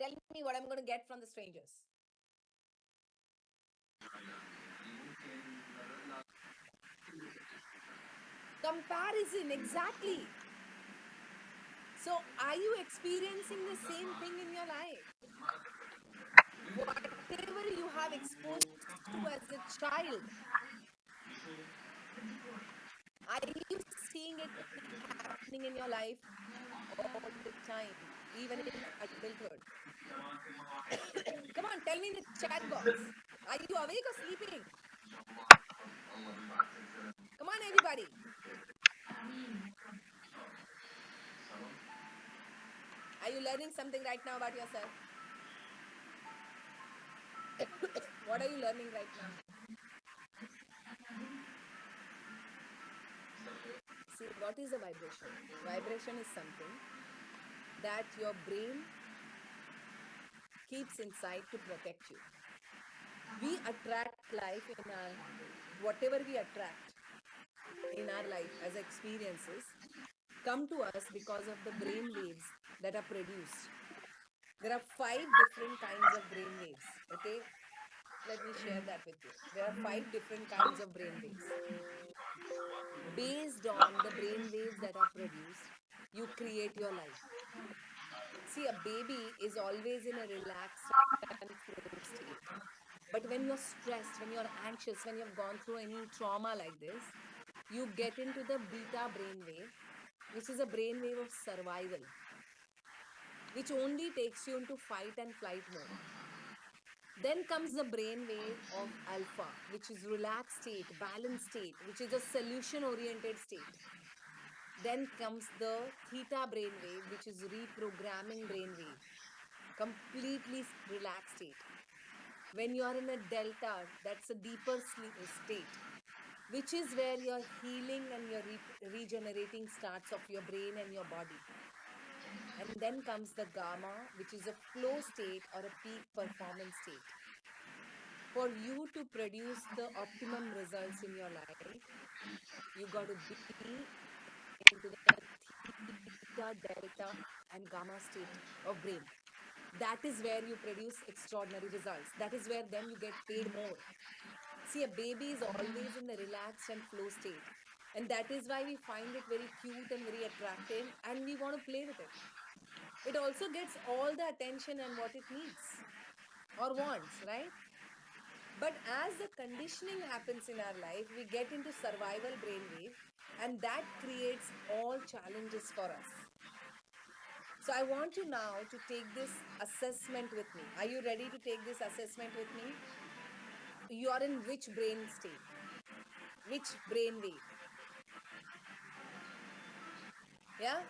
Tell me what I'm going to get from the strangers. Comparison, exactly. So, are you experiencing the same thing in your life? Whatever you have exposed to as a child, are you seeing it happening in your life all the time, even in adulthood? Come on, tell me in the chat box. Are you awake or sleeping? Come on, everybody. Are you learning something right now about yourself? What are you learning right now? See, what is a vibration? Vibration is something that your brain keeps inside to protect you. We attract life in our, whatever we attract in our life as experiences come to us because of the brain waves that are produced. There are 5 different kinds of brain waves. Okay, let me share that with you. There are 5 different kinds of brain waves. Based on the brain waves that are produced, you create your life. See, a baby is always in a relaxed and flow state. But when you're stressed, when you're anxious, when you've gone through any trauma like this, you get into the beta brainwave, which is a brainwave of survival, which only takes you into fight and flight mode. Then comes the brainwave of alpha, which is relaxed state, balanced state, which is a solution oriented state. Then comes the theta brainwave, which is reprogramming brainwave, completely relaxed state. When you are in a delta, that's a deeper state, which is where your healing and your regenerating starts of your brain and your body. And then comes the gamma, which is a flow state or a peak performance state. For you to produce the optimum results in your life, you got to be into the theta, delta, and gamma state of brain. That is where you produce extraordinary results. That is where then you get paid more. See, a baby is always in the relaxed and flow state. And that is why we find it very cute and very attractive and we want to play with it. It also gets all the attention and what it needs or wants, right? But as the conditioning happens in our life, we get into survival brainwave and that creates all challenges for us. So I want you now to take this assessment with me. Are you ready to take this assessment with me? You are in which brain state? Which brain wave? Yeah?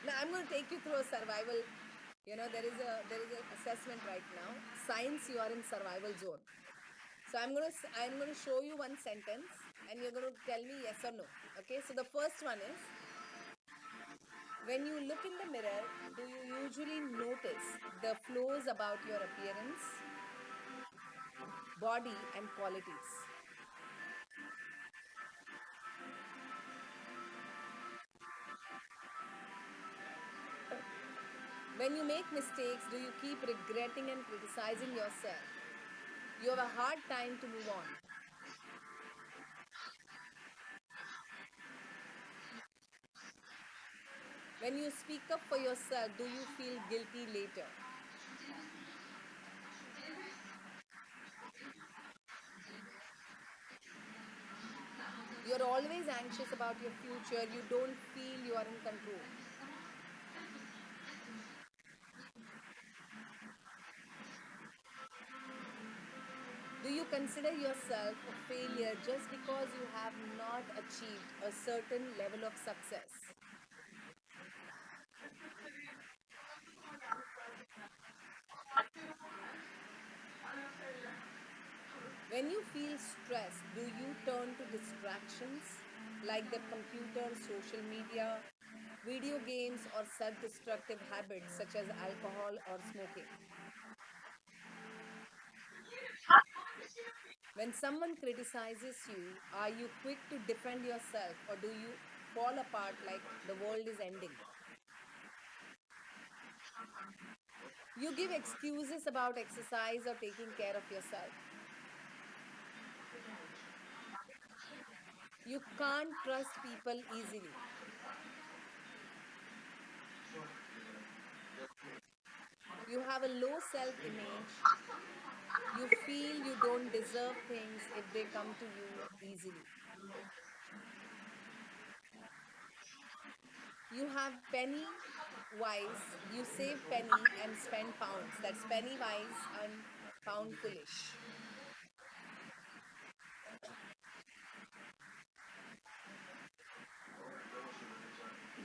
Now I'm going to take you through a survival. There is a assessment right now. Science, you are in survival zone. So I'm going to show you one sentence and you're going to tell me yes or no. Okay? So the first one is, when you look in the mirror, do you usually notice the flaws about your appearance, body and qualities? When you make mistakes, do you keep regretting and criticizing yourself? You have a hard time to move on. When you speak up for yourself, do you feel guilty later? You're always anxious about your future. You don't feel you are in control. Do you consider yourself a failure just because you have not achieved a certain level of success? When you feel stressed, do you turn to distractions like the computer, social media, video games, or self destructive habits such as alcohol or smoking? When someone criticizes you, are you quick to defend yourself or do you fall apart like the world is ending? You give excuses about exercise or taking care of yourself. You can't trust people easily. You have a low self image. You feel you don't deserve things if they come to you easily. You have penny wise, you save penny and spend pounds. That's penny wise and pound foolish.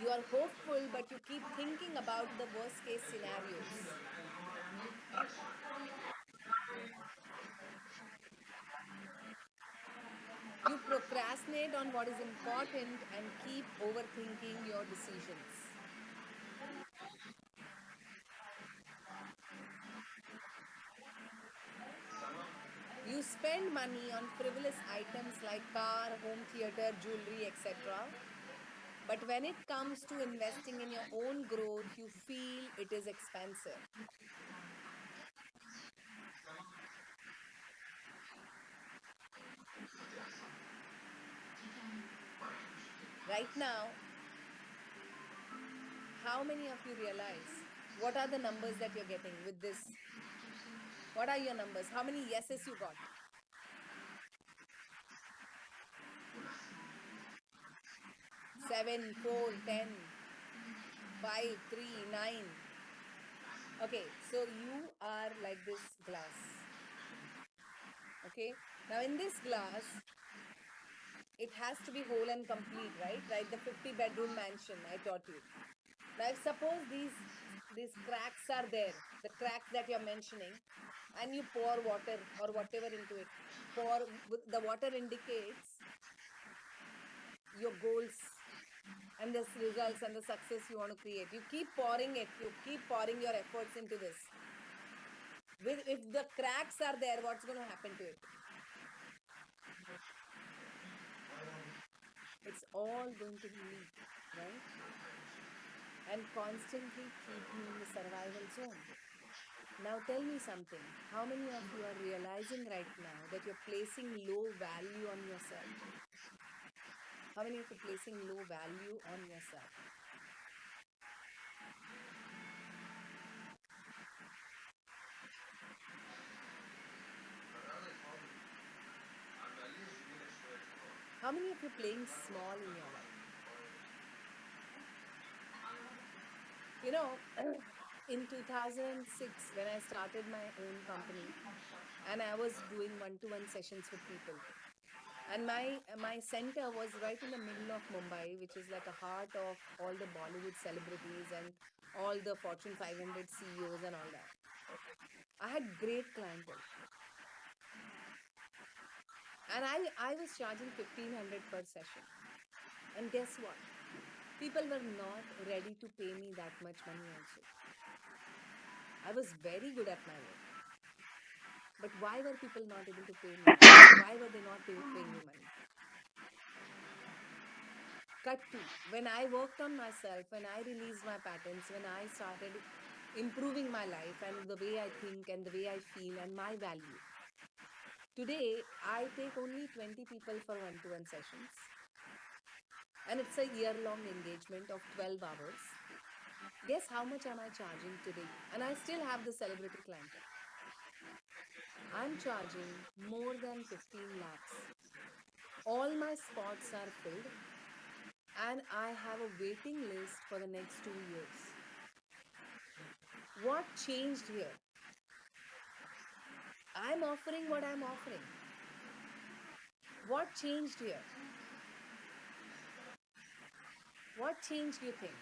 You are hopeful, but you keep thinking about the worst case scenarios. You procrastinate on what is important and keep overthinking your decisions. You spend money on frivolous items like car, home theater, jewelry, etc. But when it comes to investing in your own growth, you feel it is expensive. Right now, how many of you realize what are the numbers that you're getting with this? What are your numbers? How many yeses you got? 7, 4, 10, 5, 3, 9. Okay, so you are like this glass. Okay, now in this glass, it has to be whole and complete, right? Right, the 50-bedroom mansion I taught you. Now, if suppose these cracks are there, the cracks that you're mentioning, and you pour water or whatever into it, pour the water indicates your goals and the results and the success you want to create. You keep pouring it, you keep pouring your efforts into this. If the cracks are there, what's going to happen to it? It's all going to leak, right? And constantly keep you in the survival zone. Now tell me something. How many of you are realizing right now that you're placing low value on yourself? How many of you are placing low value on yourself? How many of you are playing small in your life? You know, in 2006, when I started my own company and I was doing one-to-one sessions with people, and my center was right in the middle of Mumbai, which is like a heart of all the Bollywood celebrities and all the Fortune 500 CEOs and all that. I had great clientele, and I was charging 1500 per session. And guess what? People were not ready to pay me that much money also. I was very good at my work. But why were people not able to pay me? Why were they not paying me money? Cut to when I worked on myself, when I released my patterns, when I started improving my life and the way I think and the way I feel and my value. Today, I take only 20 people for one-to-one sessions, and it's a year-long engagement of 12 hours. Guess how much am I charging today? And I still have the celebrity clientele. I'm charging more than 15 lakhs. All my spots are filled, and I have a waiting list for the next 2 years. What changed here? I'm offering what I'm offering. What changed here? What changed, you think?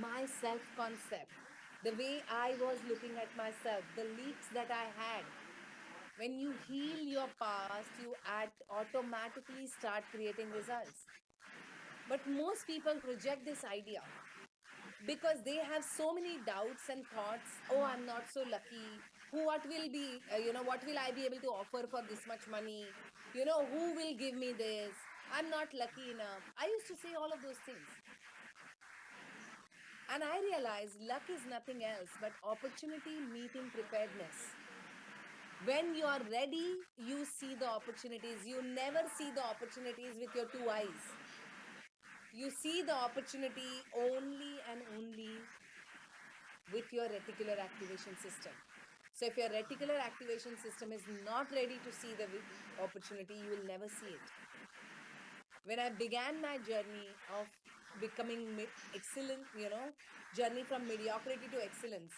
My self concept, the way I was looking at myself, the leaks that I had. When you heal your past, you automatically start creating results. But most people reject this idea because they have so many doubts and thoughts. Oh, I'm not so lucky. What will be, what will I be able to offer for this much money? Who will give me this? I'm not lucky enough. I used to say all of those things. And I realized luck is nothing else but opportunity meeting preparedness. When you are ready, you see the opportunities. You never see the opportunities with your two eyes. You see the opportunity only and only with your reticular activation system. So, if your reticular activation system is not ready to see the opportunity, you will never see it. When I began my journey of becoming excellent, journey from mediocrity to excellence,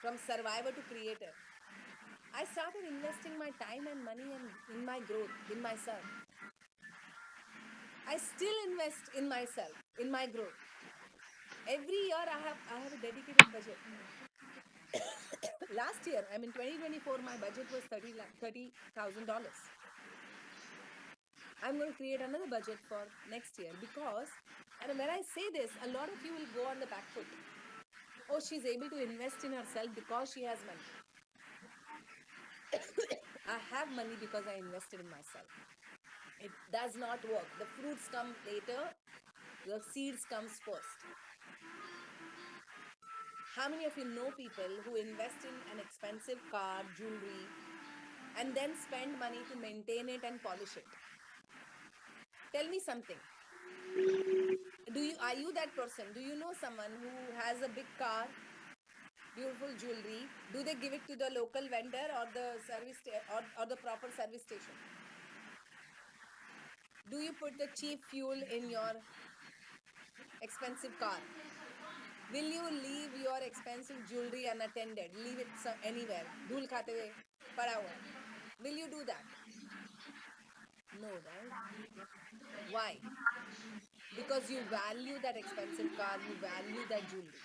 from survivor to creator, I started investing my time and money in my growth, in myself. I still invest in myself, in my growth. Every year I have a dedicated budget. Last year, I mean 2024, my budget was $30,000. I'm going to create another budget for next year because, and when I say this, a lot of you will go on the back foot. Oh, she's able to invest in herself because she has money. I have money because I invested in myself. It does not work. The fruits come later, the seeds comes first. How many of you know people who invest in an expensive car, jewelry, and then spend money to maintain it and polish it? Tell me something. Are you that person? Do you know someone who has a big car, beautiful jewelry? Do they give it to the local vendor or the or the proper service station? Do you put the cheap fuel in your expensive car? Will you leave your expensive jewelry unattended? Leave it anywhere. Dhool khate hue, pada hua. Will you do that? No, right? Why? Because you value that expensive car, you value that jewelry.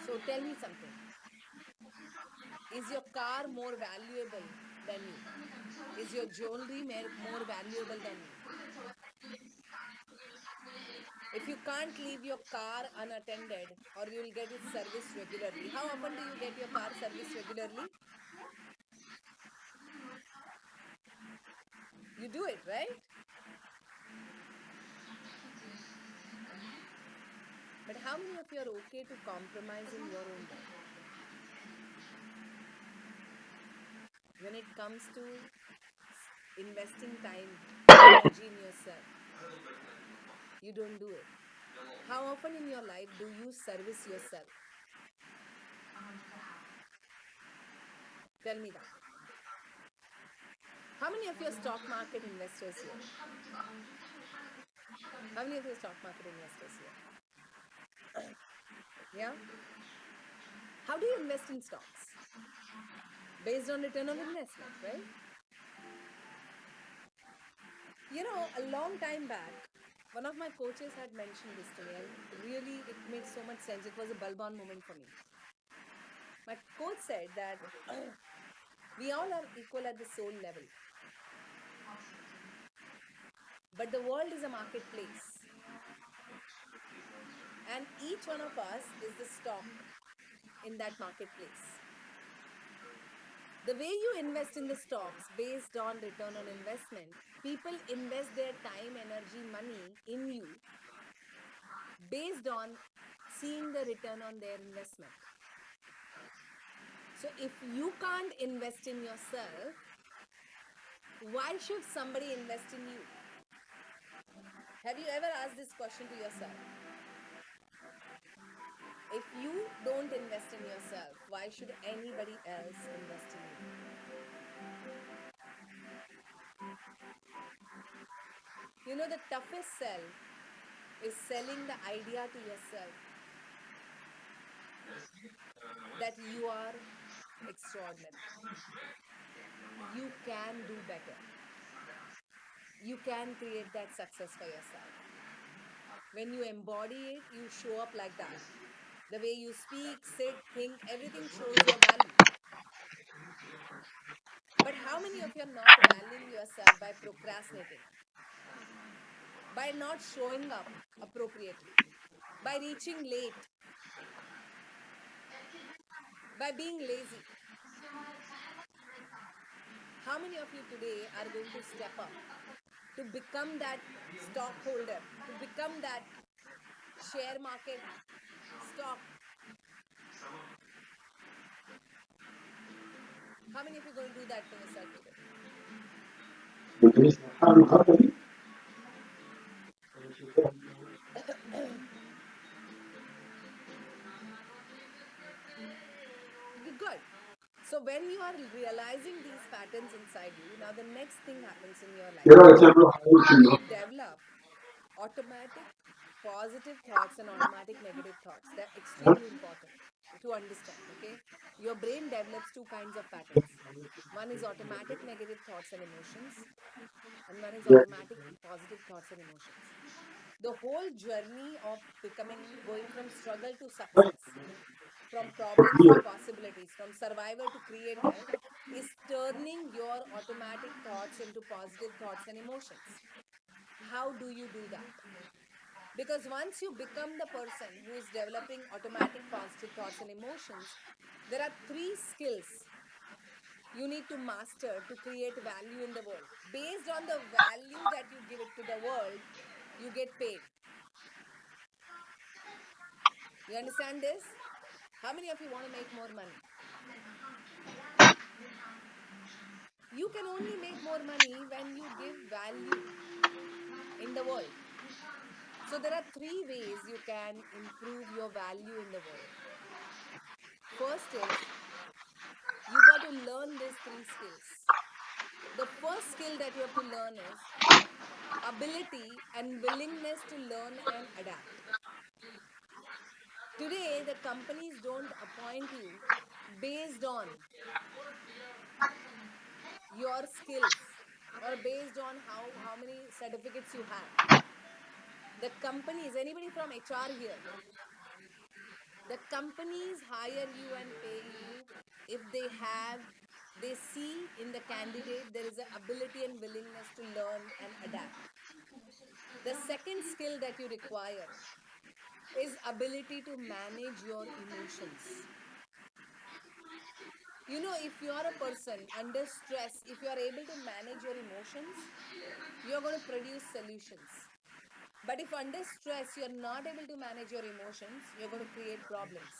So tell me something. Is your car more valuable than you? Is your jewelry more valuable than you? If you can't leave your car unattended or you will get it serviced regularly, how often do you get your car serviced regularly? You do it, right? But how many of you are okay to compromise in your own life? When it comes to investing time, energy in yourself, you don't do it. How often in your life do you service yourself? Tell me that. How many of your stock market investors here? How many of your stock market investors here? Yeah? How do you invest in stocks? Based on return of investment, right? A long time back, one of my coaches had mentioned this to me, and really it made so much sense. It was a bulb on moment for me. My coach said that we all are equal at the soul level, but the world is a marketplace, and each one of us is the stock in that marketplace. The way you invest in the stocks based on return on investment, people invest their time, energy, money in you based on seeing the return on their investment. So if you can't invest in yourself, why should somebody invest in you? Have you ever asked this question to yourself? If you don't invest in yourself, why should anybody else invest in you? The toughest sell is selling the idea to yourself that you are extraordinary. You can do better. You can create that success for yourself. When you embody it, you show up like that. The way you speak, sit, think, everything shows your value. But how many of you are not valuing yourself by procrastinating? By not showing up appropriately? By reaching late? By being lazy? How many of you today are going to step up to become that stockholder, to become that share market, stock. How many of you are going to do that for yourself today? Good. So when you are realizing these patterns inside you, now the next thing happens in your life. You develop automatic positive thoughts and automatic negative thoughts. They're extremely important to understand. Okay, your brain develops two kinds of patterns. One is automatic negative thoughts and emotions, and one is automatic positive thoughts and emotions. The whole journey of going from struggle to success, from problems to possibilities, from survivor to creator, is turning your automatic thoughts into positive thoughts and emotions. How do you do that? Because once you become the person who is developing automatic positive thoughts and emotions, there are three skills you need to master to create value in the world. Based on the value that you give it to the world, you get paid. You understand this? How many of you want to make more money? You can only make more money when you give value in the world. So there are three ways you can improve your value in the world. First is you got to learn these three skills. The first skill that you have to learn is ability and willingness to learn and adapt. Today, the companies don't appoint you based on your skills or based on how many certificates you have. The companies, anybody from HR here, the companies hire you and pay you if they see in the candidate there is an ability and willingness to learn and adapt. The second skill that you require is ability to manage your emotions. You know, if you are a person under stress, if you are able to manage your emotions, you're going to produce solutions. But if under stress you're not able to manage your emotions, you're going to create problems.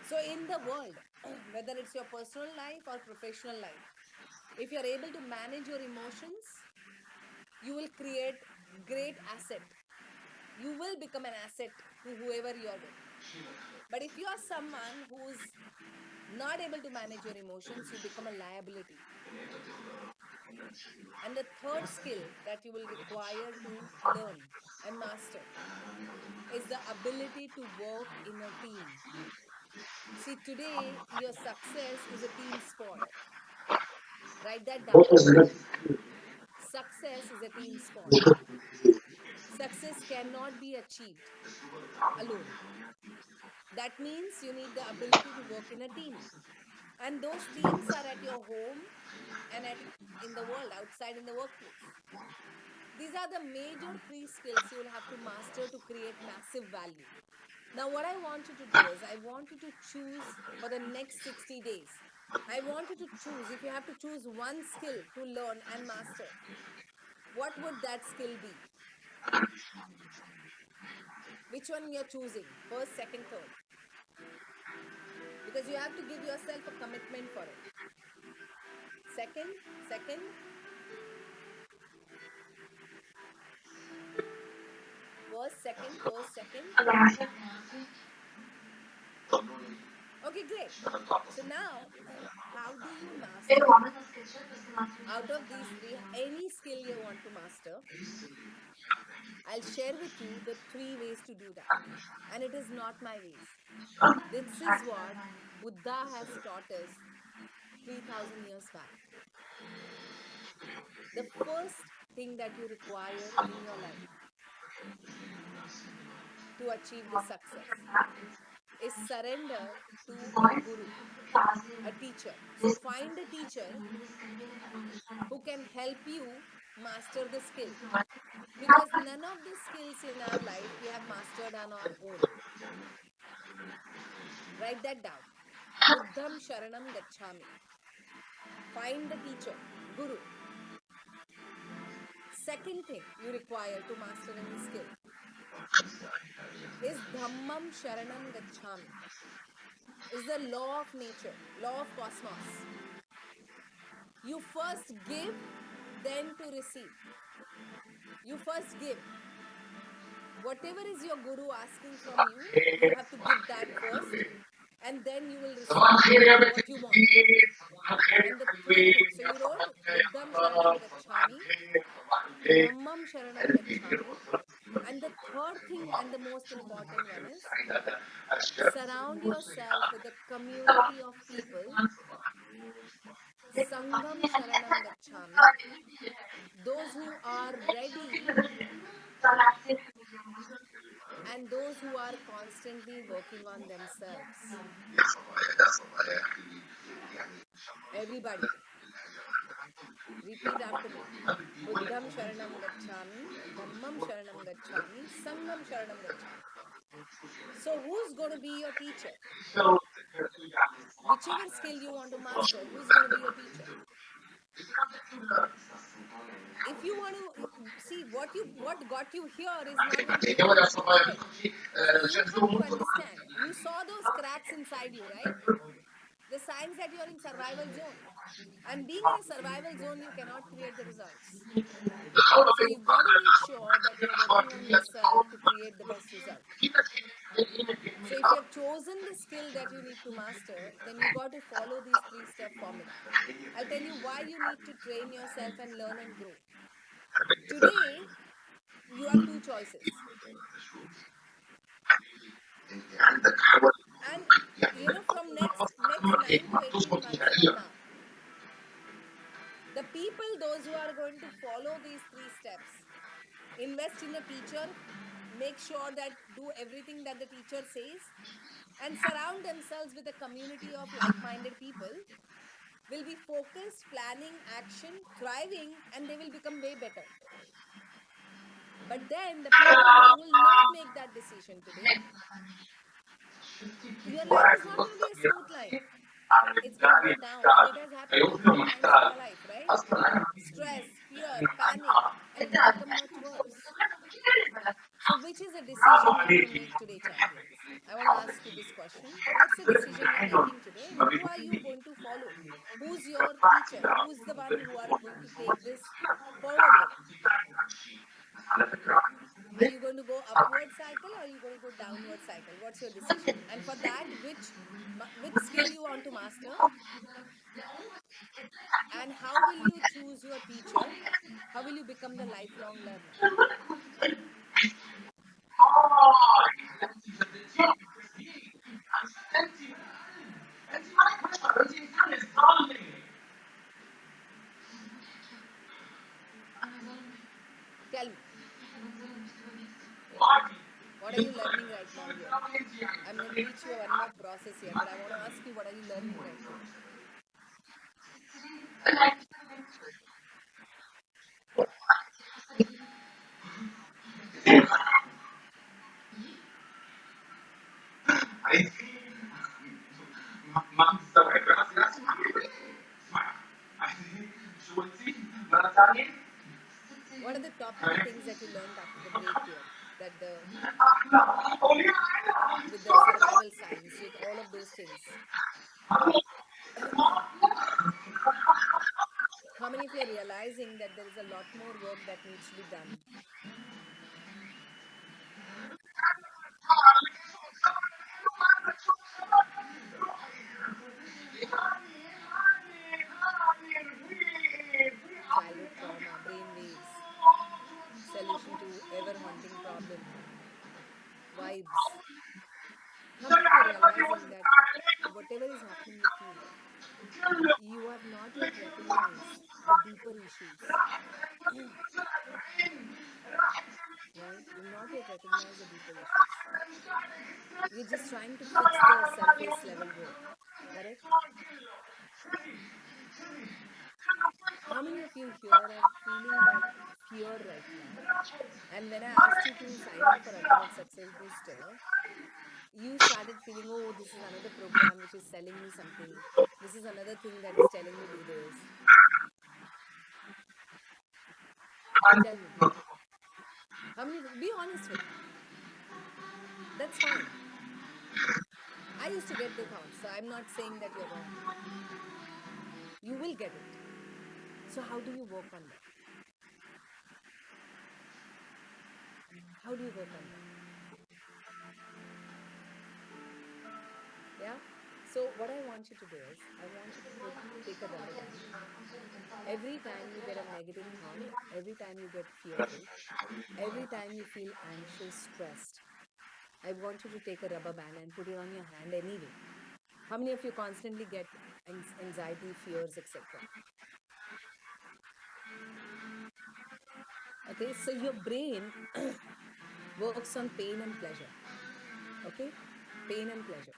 So, in the world, whether it's your personal life or professional life, if you're able to manage your emotions, you will create great asset. You will become an asset to whoever you are with. But if you are someone who's not able to manage your emotions, you become a liability. And the third skill that you will require to learn and master is the ability to work in a team. See, today your success is a team sport. Write that down. Success is a team sport. Success cannot be achieved alone. That means you need the ability to work in a team. And those teams are at your home and in the world, outside in the workplace. These are the major three skills you will have to master to create massive value. Now, what I want you to do is, I want you to choose for the next 60 days. I want you to choose, if you have to choose one skill to learn and master, what would that skill be? Which one you're choosing? First, second, third. Because you have to give yourself a commitment for it. Second, second, first, second, first, second. Okay, great. So now, how do you master out of these three any skill you want to master? I'll share with you the three ways to do that. And it is not my ways. This is what Buddha has taught us 3000 years back. The first thing that you require in your life to achieve the success is surrender to a guru, a teacher. So find a teacher who can help you master the skill. Because none of the skills in our life we have mastered on our own. Write that down. Buddham Sharanam Gacchami. Find the teacher, guru. Second thing you require to master any skill is Dhammam Sharanam Gacchami, is the law of nature, law of cosmos. You first give, then to receive. You first give. Whatever is your guru asking from you, you have to give that first, and then you will receive what you want. And the third thing, so you wrote Buddham Sharanam Gacchami, Dhammam Sharanam Gacchami, and the third thing and the most important one is surround yourself with a community of people, Sangam Sharanam Gacchami, those who are ready and those who are constantly working on themselves. Everybody, repeat after me. Buddham Sharanam Gacchami, Dhammam Sharanam Gacchami, Sangam Sharanam Gacchami. So, who's going to be your teacher? Whichever skill you want to master, who's going to be your teacher? If you want to see what got you here is not going to get you ahead. See, you come to understand. You saw those cracks inside you, right? The signs that you're in survival zone. And being in a survival zone, you cannot create the results. So you got to make sure that you're working on yourself to create the best result. So if you have chosen the skill that you need to master, then you got to follow these 3-step formula. I'll tell you why you need to train yourself and learn and grow. Today, you have two choices. And from next 9 to 18 months from now, the people, those who are going to follow these 3 steps, invest in a teacher, make sure that do everything that the teacher says, and surround themselves with a community of like-minded people, will be focused, planning, action, thriving, and they will become way better. But then the people who will not make that decision today, your life is not going to be a smooth line. It's going to go down, and it has happened multiple times in your life, right? Stress, fear, panic, and it will become much worse. So, which is a decision you're going to make today, champions? I want to ask you this question. What's the decision you're making today, and who are you going to follow? Who's your teacher? Who's the one who are going to take this forward with? Are you going to go upward cycle or are you going to go downward cycle? What's your decision? And for that, which skill you want to master? And how will you choose your teacher? How will you become the lifelong learner? Tell me, what are you learning right now here? I'm going to teach you one more process here, but I want to ask you, what are you learning right now? What are the top 3 things that you learned after the break here? That the with the survival science, with all of those things. How many of you are realizing that there is a lot more work that needs to be done? Childhood trauma, brain waves, solution to ever haunting problem, vibes. How many of you are realizing that whatever is happening with you, you have not yet recognized the deeper issues, right? You've not yet recognized the deeper issues. You're just trying to fix the surface level work, correct? How many of you here are feeling that fear right now? And when I asked you to sign up for Ultimate Success Booster, you started feeling, oh, this is another program which is selling me something. This is another thing that is telling me do this. Tell me. How many? Be honest with me. That's fine. I used to get the thoughts, so I'm not saying that you're wrong. You will get it. So, how do you work on that? How do you work on that? Yeah? So, what I want you to do is, I want you to take a rubber band. Every time you get a negative thought, every time you get fearful, every time you feel anxious, stressed, I want you to take a rubber band and put it on your hand anyway. How many of you constantly get anxiety, fears, etc.? Okay, so your brain works on pain and pleasure. Okay, pain and pleasure.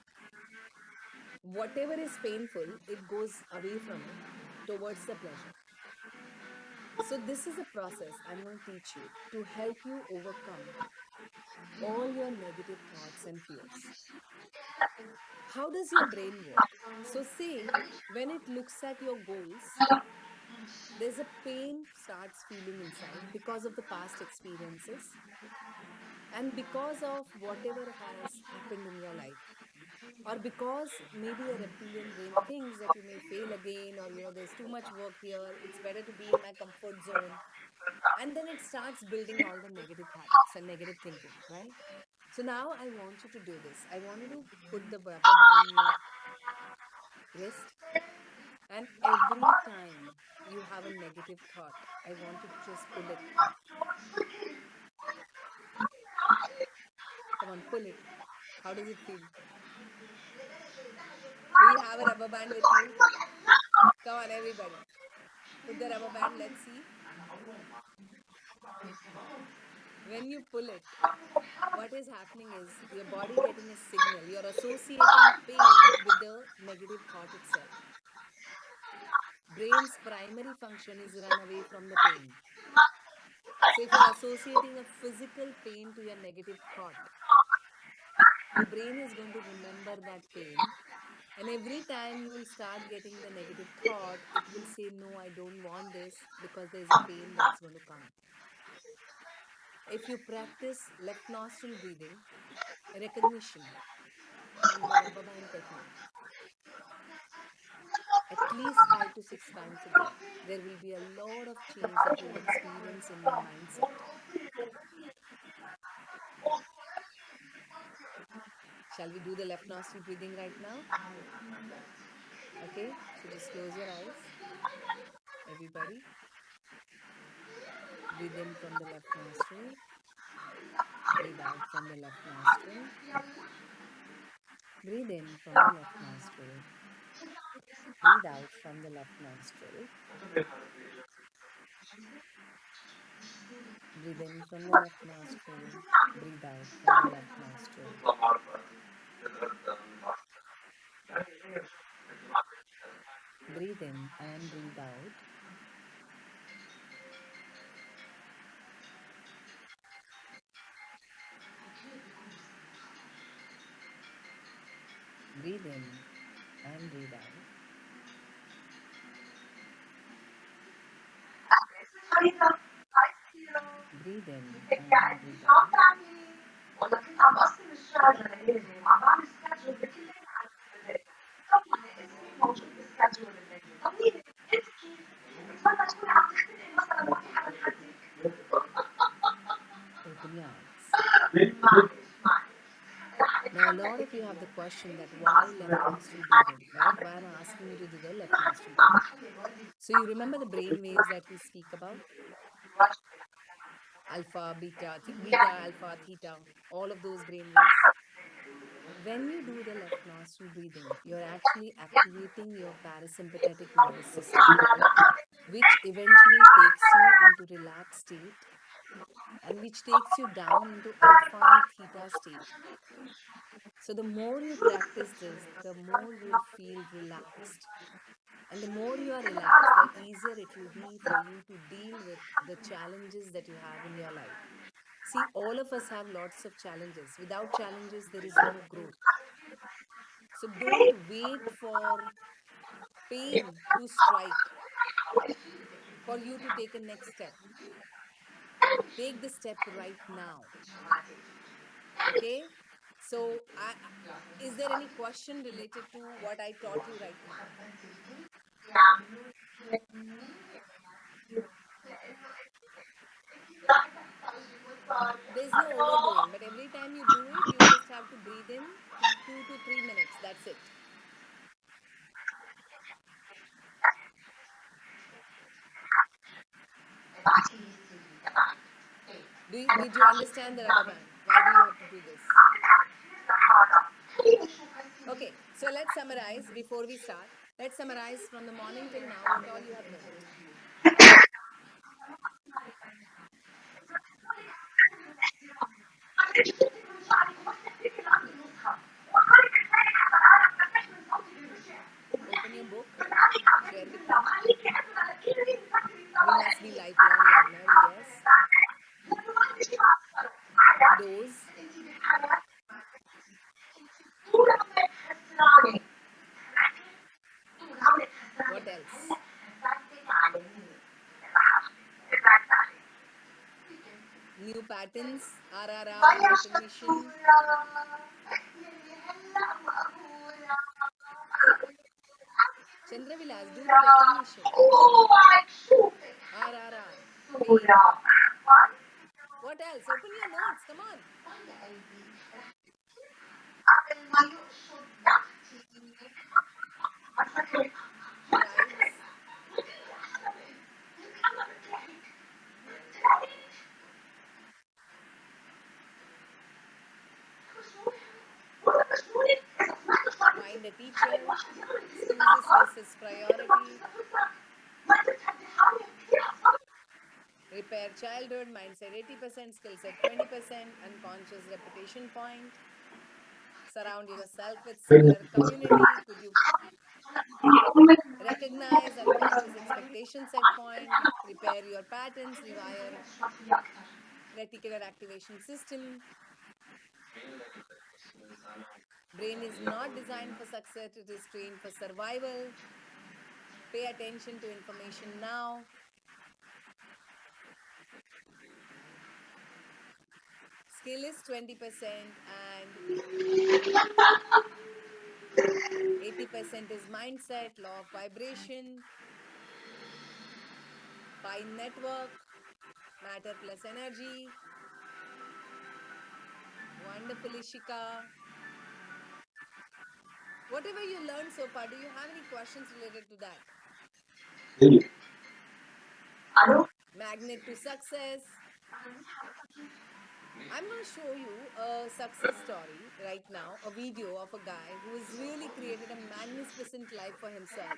Whatever is painful, it goes away from it towards the pleasure. So, this is a process I'm going to teach you to help you overcome all your negative thoughts and fears. How does your brain work? So, say when it looks at your goals, there's a pain starts feeling inside because of the past experiences and because of whatever has happened in your life, or because maybe your reptilian brain thinks that you may fail again, or there's too much work here, it's better to be in my comfort zone, and then it starts building all the negative habits and negative thinking, right? So now I want you to do this. I want you to put the rubber band in your wrist, and every time you have a negative thought, I want you to just pull it. Come on, pull it. How does it feel? Do you have a rubber band with you? Come on, everybody. Put the rubber band. Let's see. When you pull it, what is happening is your body getting a signal. You're associating pain with the negative thought itself. Brain's primary function is run away from the pain. So if you're associating a physical pain to your negative thought, your brain is going to remember that pain. And every time you will start getting the negative thought, it will say, no, I don't want this because there's a pain that's going to come. If you practice left nostril breathing, recognition, and the rubber band technique, at least 5 to 6 times a day, there will be a lot of change that you'll experience in your mindset. Shall we do the left nostril breathing right now? Okay, so just close your eyes. Everybody, breathe in from the left nostril, breathe out from the left nostril, breathe in from the left nostril, breathe out from the left nostril, breathe in from the left nostril, breathe out from the left nostril. Breathe in and breathe out. Breathe in and breathe out. Breathe in and breathe out. Open your eyes. Now, a lot of you have the question that why left nostril breathing, right? Why am I asking you to do the left nostril breathing? So, you remember the brain waves that we speak about? Alpha, beta, beta, alpha, theta, all of those brain waves. When you do the left nostril breathing, you're actually activating your parasympathetic nervous system, which eventually takes you into relaxed state and which takes you down into alpha and theta state. So the more you practice this, the more you'll feel relaxed. And the more you are relaxed, the easier it will be for you to deal with the challenges that you have in your life. See, all of us have lots of challenges. Without challenges, there is no growth. So don't wait for pain to strike for you to take a next step. Take the step right now. Okay? So, is there any question related to what I taught you right now? There's no overdoing, but every time you do it, you just have to breathe in 2 to 3 minutes. That's it. Did you understand the rubber band? Why do you have to do this? Okay, so let's summarize before we start. Let's summarize from the morning till now what all you have learned. Open your book, share with me. We must be lifelong learner, yes. Dose. What else? New patterns, RRR, recognition. Chandravilas, do the recognition. RRR, pain. What else? Open your notes, come on. Tribes. Find a teacher. Excuses versus priority. Repair childhood, mindset 80%, skill set 20%, unconscious repetition point. Surround yourself with similar community. Could you recognize unconscious expectation set point? Repair your patterns, rewire reticular activation system. Brain is not designed for success, it is trained for survival. Pay attention to information now. Skill is 20% and 80% is mindset, law of vibration, pi network, matter plus energy. Wonderful, Ishika. Whatever you learned so far, do you have any questions related to that? Magnet to success. I'm going to show you a success story right now, a video of a guy who has really created a magnificent life for himself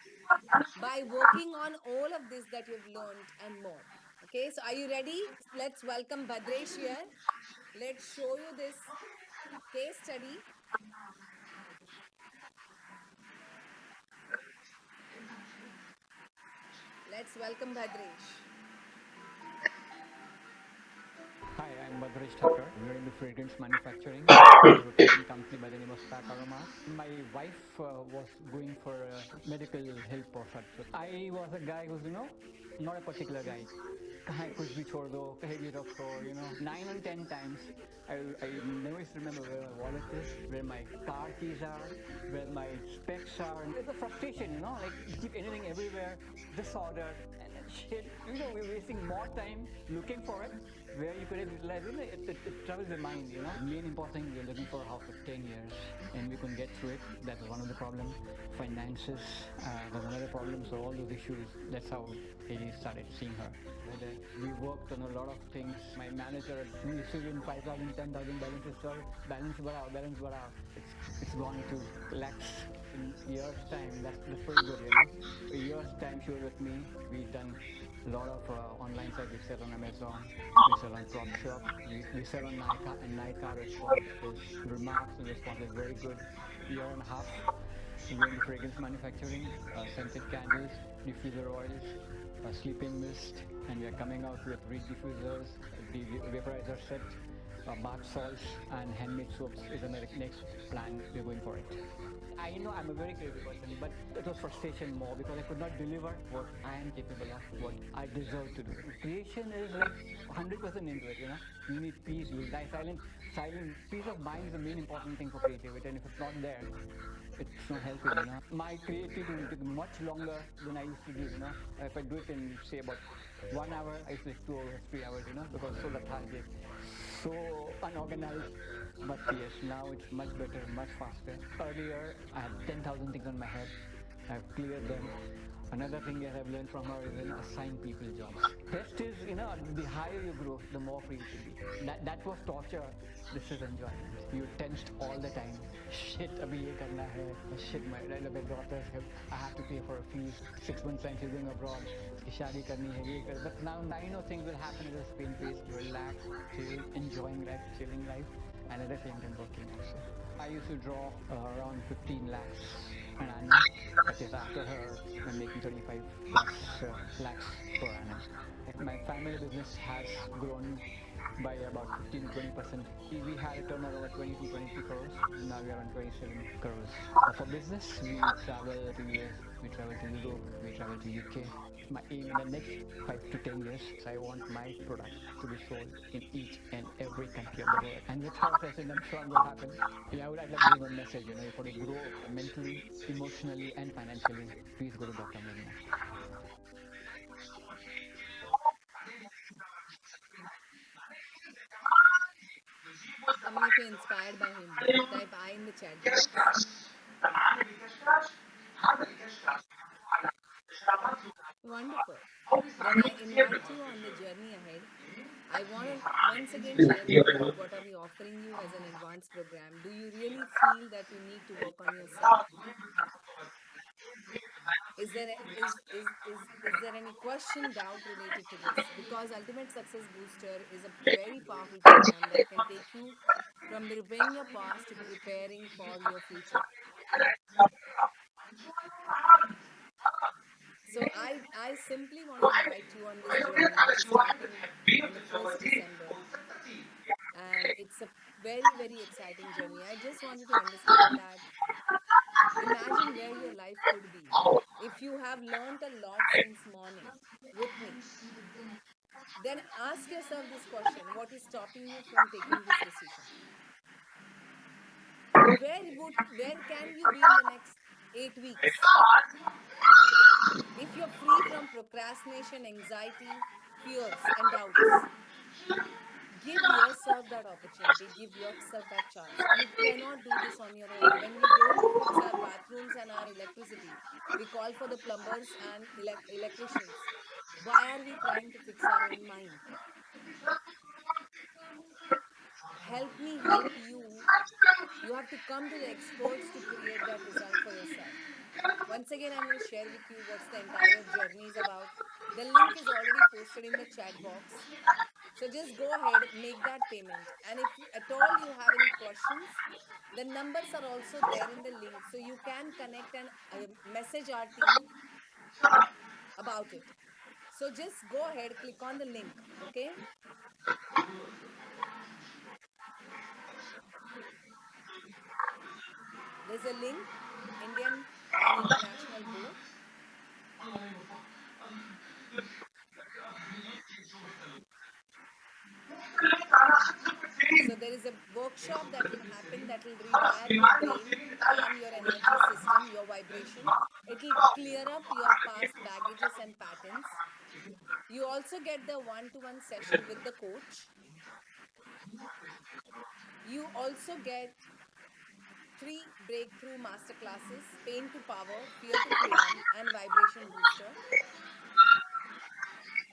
by working on all of this that you've learned and more. Okay, so are you ready? Let's welcome Bhadresh here. Let's show you this case study. Let's welcome Bhadresh. Hi, I'm Bhadresh Thakkar. We're into fragrance manufacturing. We have a Korean company by the name of Stack Aromas. My wife was going for medical help or such. So I was a guy who's, not a particular guy. कहाँ कुछ भी छोड़ दो कहीं भी रखो 9 and 10 times I never used to remember where my wallet is, where my car keys are, where my specs are. And it's a frustration, like you keep anything everywhere, disordered, and shit. We're wasting more time looking for it where you could have utilized it travels the mind. Main important thing, we're looking for how for 10 years and we couldn't get through it. That was one of the problems. Finances was another problem. So all those issues, that's how he started seeing her. We worked on a lot of things. My manager used to win 5,000, 10,000 balances, sir. Balance badao, balance badao. It's gone to lakhs in years time. That's pretty good, A year's time she was with me. We've done a lot of online sites. We sell on Amazon. We sell on Prop Shop. We sell on Nika, and Nika response is remarks and response is very good. Year and a half. We're into fragrance manufacturing, scented candles, diffuser oils, sleeping mist, and we are coming out with reed diffusers, the vaporizer set, bath salts, and handmade soaps is the next plan. We're going for it. I know I'm a very creative person, but it was frustration more because I could not deliver what I am capable of, what I deserve to do. Creation is like 100% into it, you know. You need peace, you die silent. Peace of mind is the main important thing for creativity, and if it's not there, it's not helping, you know. My creativity will take much longer than I used to do, you know. If I do it in, say, about 1 hour, I used to take 2 hours, 3 hours, you know, because it's so lethargic, so unorganized. But yes, now it's much better, much faster. Earlier, I had 10,000 things on my head. I've cleared them. Another thing that I've learned from her is, you know, assign people jobs. Best is, you know, the higher you grow, the more free you should be. That was torture. This is enjoyment. You tensed all the time. Shit, abhi ye karna hai. Shit, my daughter, I have to pay for a fees. 6 months time she's going abroad. Uski shadi karni hai. But now I know things will happen at a pain pace. Relax, chill, enjoying life, chilling life, and at the same time working also. I used to draw around 15 lakhs an annum. That is after her making 35 plus lakhs per annum. My family business has grown by about 15 to 20%. We had a turnover of 22, 23 crores. Now we are on 27 crores. For business, we travel to US, we travel to Europe, we travel to UK. My aim in the next 5 to 10 years, I want my product to be sold in each and every country of the world. And with her present, I'm sure it will happen. Yeah, I'd like to give a message, you know, if you want to grow mentally, emotionally, and financially, please go to Dr. Murna. I mean, if you're inspired by him, type I in the chat box. Wonderful. Then I invite you on the journey ahead. I want to once again share with you what are we offering you as an advanced program. Do you really feel that you need to work on yourself? Is there any question, doubt related to this? Because Ultimate Success Booster is a very powerful program that can take you from the repaying your past to preparing for your future. So I simply want to invite you on this journey, which is starting on the 1st December, and it's a very exciting journey. I just want you to understand that imagine where your life could be if you have learned a lot since morning with me. Then ask yourself this question: what is stopping you from taking this decision? Where can you be in the next 8 weeks if you're free from procrastination, anxiety, fears and doubts? Give yourself that opportunity, give yourself that chance. You cannot do this on your own. When we don't fix our bathrooms and our electricity, we call for the plumbers and electricians. Why are we trying to fix our own mind? Help me help you. You have to come to the experts to create that result for yourself. Once again, I'm going to share with you what's the entire journey is about. The link is already posted in the chat box. So just go ahead, make that payment. And if at all you have any questions, the numbers are also there in the link. So you can connect and message our team about it. So just go ahead, click on the link. Okay. There's a link, Indian and international both. So there is a workshop that will happen that will rewire your brain and your energy system, your vibration. It will clear up your past baggages and patterns. You also get the one-to-one session with the coach. You also get three breakthrough masterclasses: Pain to Power, Fear to Freedom, and Vibration Booster.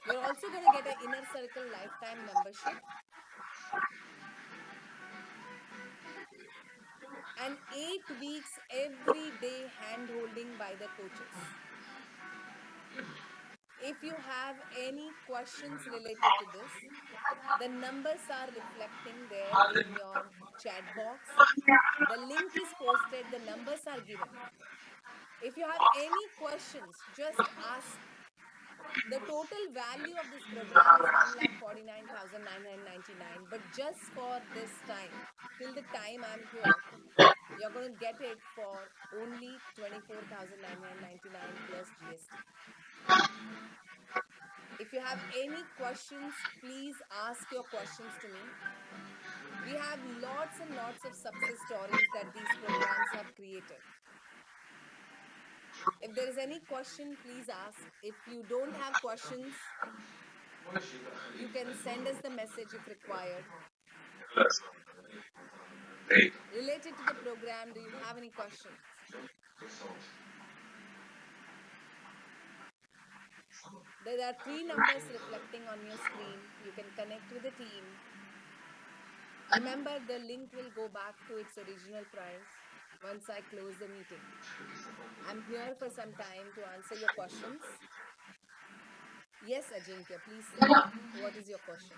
You're also going to get an Inner Circle lifetime membership and 8 weeks every day hand holding by the coaches. If you have any questions related to this, the numbers are reflecting there in your chat box. The link is posted, the numbers are given. If you have any questions, just ask. The total value of this program is 1,49,999. But just for this time, till the time I'm here, you're going to get it for only 24,999 plus GST. If you have any questions, please ask your questions to me. We have lots and lots of success stories that these programs have created. If there is any question, please ask. If you don't have questions, you can send us the message if required. Related to the program, do you have any questions? There are three numbers reflecting on your screen. You can connect with the team. Remember, the link will go back to its original price once I close the meeting. I'm here for some time to answer your questions. Yes, Ajinkya, please say. What is your question?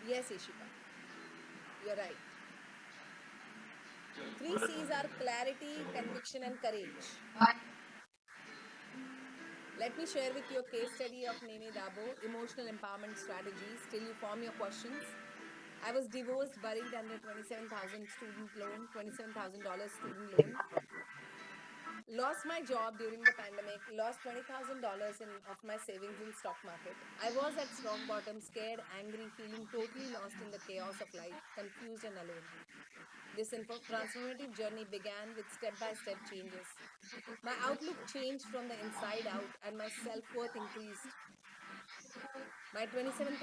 Yes, Ishika, you're right. Three C's are clarity, conviction, and courage. Let me share with you a case study of Nene Dabo, emotional empowerment strategies, till you form your questions. I was divorced, buried under 27,000 student loan, $27,000 student loan. Lost my job during the pandemic, lost $20,000 of my savings in stock market. I was at rock bottom, scared, angry, feeling totally lost in the chaos of life, confused and alone. This transformative journey began with step by step changes. My outlook changed from the inside out and my self worth increased. My 27,000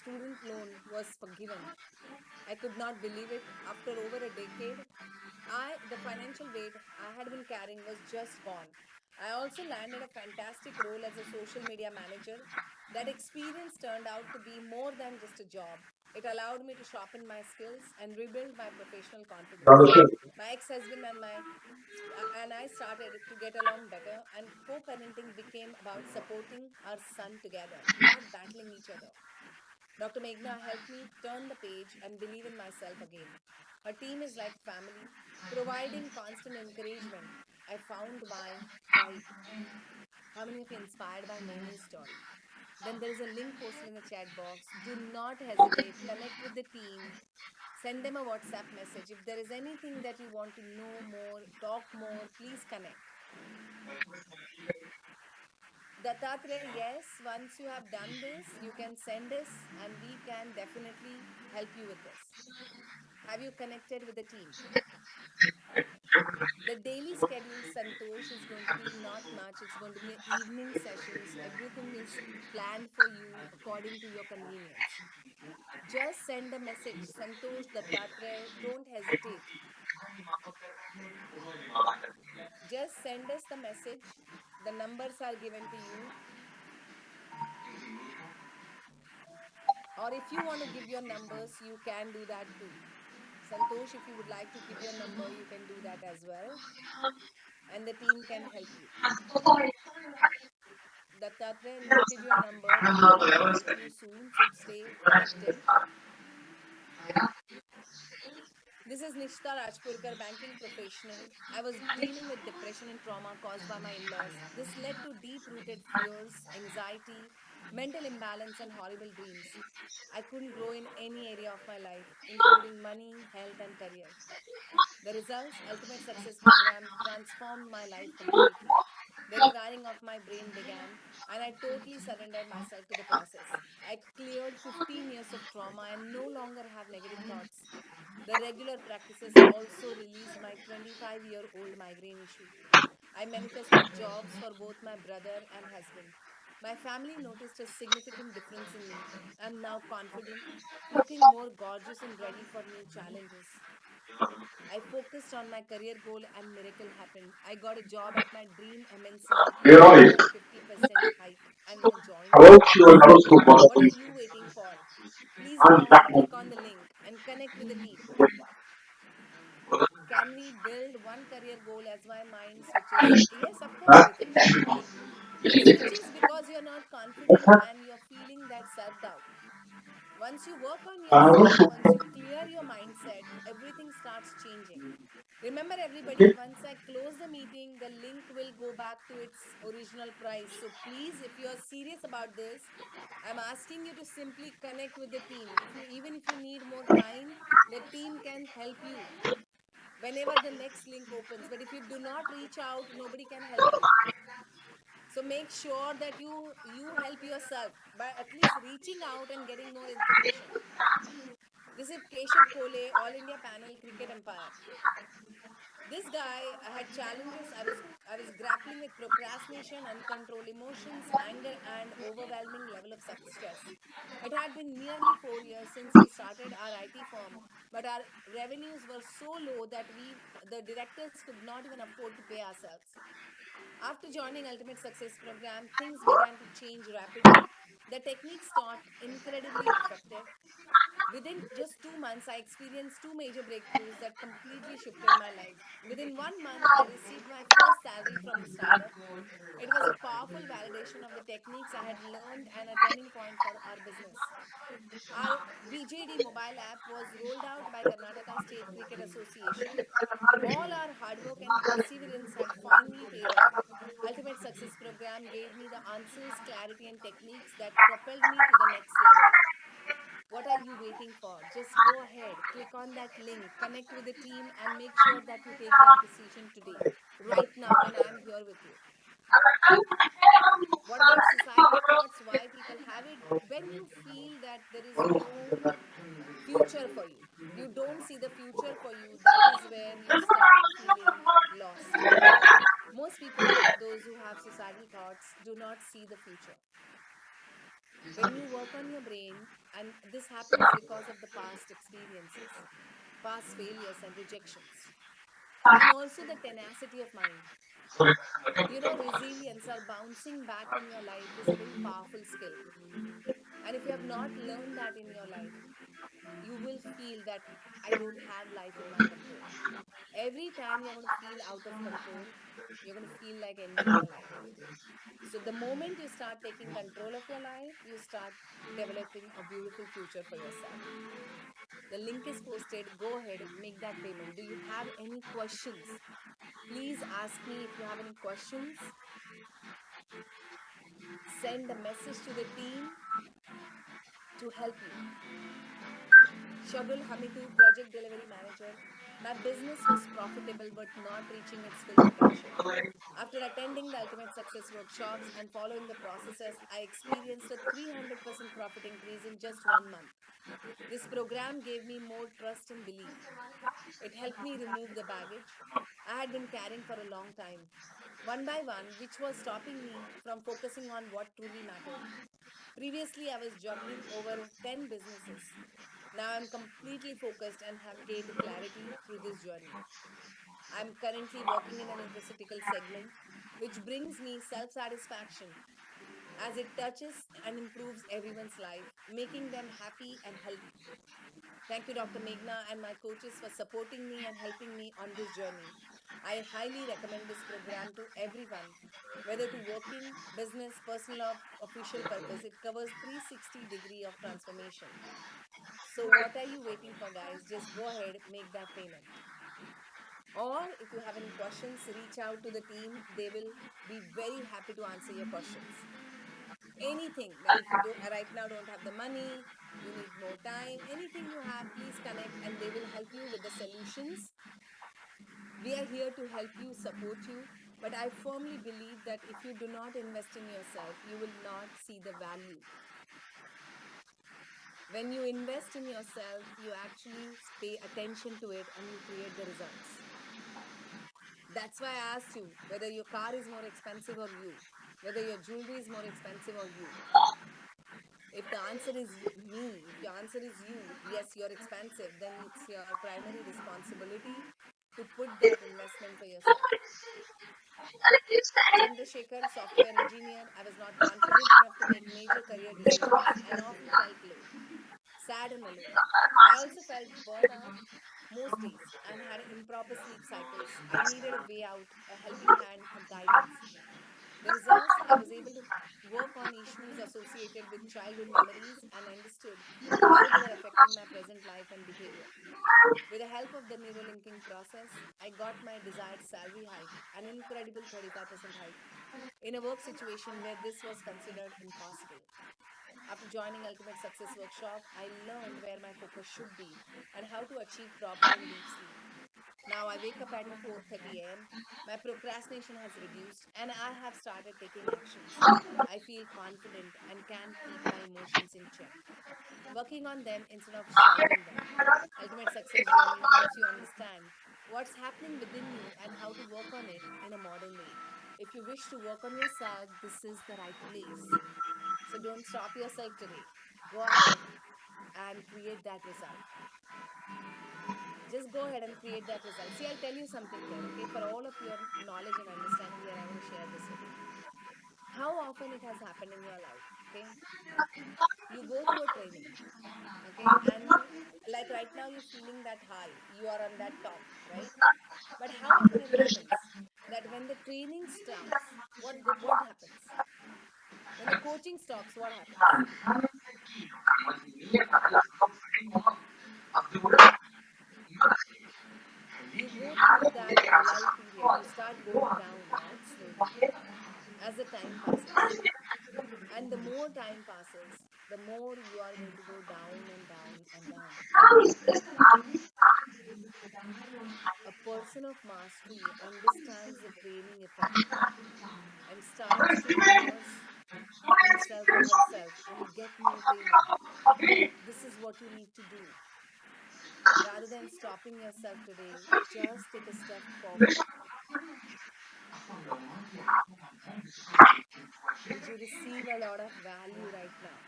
student loan was forgiven. I could not believe it. After over a decade, the financial weight I had been carrying was just gone. I also landed a fantastic role as a social media manager. That experience turned out to be more than just a job. It allowed me to sharpen my skills and rebuild my professional confidence. My ex-husband and I started to get along better, and co-parenting became about supporting our son together, not battling each other. Dr. Meghna helped me turn the page and believe in myself again. Her team is like family, providing constant encouragement. I found my tribe. How many of you inspired by Nene's story? Then there is a link posted in the chat box. Do not hesitate. Connect with the team. Send them a WhatsApp message. If there is anything that you want to know more, talk more, please connect. Dattatreya, yes, once you have done this, you can send us and we can definitely help you with this. Have you connected with the team? The daily schedule, Santosh, is going to be not much. It's going to be evening sessions. Everything is planned for you according to your convenience. Just send a message, Santosh Dattatreya. Don't hesitate. Just send us the message. The numbers are given to you. Or if you want to give your numbers, you can do that too. Santosh, if you would like to give your number, you can do that as well. And the team can help you. Dattatreya noted your number and we will connect with you soon. So stay connected. This is Nishta Rajpurkar, banking professional. I was dealing with depression and trauma caused by my in laws. This led to deep rooted fears, anxiety, mental imbalance, and horrible dreams. I couldn't grow in any area of my life, including money, health, and career. The results, Ultimate Success Program, transformed my life completely. The rewiring of my brain began, and I totally surrendered myself to the process. I cleared 15 years of trauma and no longer have negative thoughts. The regular practices also released my 25-year-old migraine issue. I manifested jobs for both my brother and husband. My family noticed a significant difference in me. I'm now confident, looking more gorgeous and ready for new challenges. I focused on my career goal and miracle happened. I got a job at my dream MNC with more Ironic. than 50% hike. I'm going to join Hello, you Shiva. guys. Hello, Scoop. What are you waiting for? Please go and click on the link and connect with the team. Can we build one career goal as my mind switches? Yes, of course, Ritesh. It switches because you're not confident and you're feeling that self doubt. Once you work on yourself, once you clear your mindset, everything starts changing. back to its original price. So please, if you're serious about this, I'm asking you to simply connect with the team. If you even if you need more time, the team can help you whenever the next link opens. But if you do not reach out, nobody can help you. So make sure that you help yourself by at least reaching out and getting more information. This is Keshav Kole, All India Panel Cricket Empire. This guy had challenges. I was grappling with procrastination, uncontrolled emotions, anger, and overwhelming level of stress. It had been nearly 4 years since we started our IT firm, but our revenues were so low that the directors could not even afford to pay ourselves. After joining Ultimate Success Program, things began to change rapidly. The techniques taught incredibly effective. Within just 2 months, I experienced two major breakthroughs that completely shifted my life. Within 1 month, I received my first salary from the startup. It was a powerful validation of the techniques I had learned and a turning point for our business. Our BJD mobile app was rolled out by Karnataka State Cricket Association. All our hard work and perseverance had finally paid off. Ultimate Success Program gave me the answers, clarity, and techniques that propelled me to the next level. What are you waiting for? Just go ahead, click on that link, connect with the team, and make sure that you take that decision today, right now, when I am here with you. What about suicidal thoughts? Why people have it? When you feel that there is no future for you, you don't see the future for you, that is when you start feeling lost. Most people, those who have suicidal thoughts, do not see the future. When you work on your brain, and this happens because of the past experiences, past failures, and rejections, and also the tenacity of mind. Resilience or bouncing back in your life is a very powerful skill. And if you have not learned that in your life, you will feel that I don't have life in my control. Every time you're going to feel out of control, you're going to feel like ending your life. So the moment you start taking control of your life, you start developing a beautiful future for yourself. The link is posted. Go ahead, make that payment. Do you have any questions? Please ask me if you have any questions. Send a message to the team to help you. Shadul Hamidu, Project Delivery Manager. My business was profitable but not reaching its full potential. After attending the Ultimate Success workshops and following the processes, I experienced a 300% profit increase in just 1 month. This program gave me more trust and belief. It helped me remove the baggage I had been carrying for a long time, one by one, which was stopping me from focusing on what truly mattered. Previously, I was juggling over 10 businesses. Now I'm completely focused and have gained clarity through this journey. I'm currently working in an nutraceutical segment, which brings me self satisfaction as it touches and improves everyone's life, making them happy and healthy. Thank you, Dr. Meghna, and my coaches for supporting me and helping me on this journey. I highly recommend this program to everyone, whether to working, business, personal, or official purpose. It covers 360 degree of transformation. So what are you waiting for, guys? Just go ahead, make that payment. Or if you have any questions, reach out to the team. They will be very happy to answer your questions. Anything that if you do right now don't have the money, you need more time, anything you have, please connect and they will help you with the solutions. We are here to help you, support you. But I firmly believe that if you do not invest in yourself, you will not see the value. When you invest in yourself, you actually pay attention to it and you create the results. That's why I asked you whether your car is more expensive or you, whether your jewelry is more expensive or you. If the answer is me, if your answer is you, yes, you're expensive, then it's your primary responsibility to put that investment for yourself. Chandrasekhar, software engineer, I was not confident enough to make major career decisions and often felt low, sad, and alone. I also felt burnout most days and had improper sleep cycles. I needed a way out, a helping hand, a guidance. The results, I was able to work on issues associated associated with childhood memories and understood how they were affecting my present life and behavior. With the help of the neurolinking process, I got my desired salary hike, an incredible 35% hike, in a work situation where this was considered impossible. After joining Ultimate Success Workshop, I learned where my focus should be and how to achieve proper and deep sleep. Now I wake up at 4:30 a.m. My procrastination has reduced and I have started taking actions. I feel confident and can keep my emotions in check, working on them instead of shelving them. Ultimate Success Journey helps you understand what's happening within you and how to work on it in a modern way. If you wish to work on yourself, this is the right place. So don't stop yourself today. Go ahead and create that result. Just go ahead and create that result. See, I'll tell you something here, okay? For all of your knowledge and understanding here, I want to share this with you. How often it has happened in your life, okay? You go through a training, okay? And like right now, you're feeling that high, you are on that top, right? But how often it happens that when the training stops, what happens? When the coaching stops, what happens? You go through that lull period. You start going down, right? Slowly as the time passes. And the more time passes, the more you are going to go down and down and down. A person of mastery understands the training effect and starts to immerse himself or herself and get more training. This is what you need to do. Rather than stopping yourself today, just take a step forward. Did you receive a lot of value right now?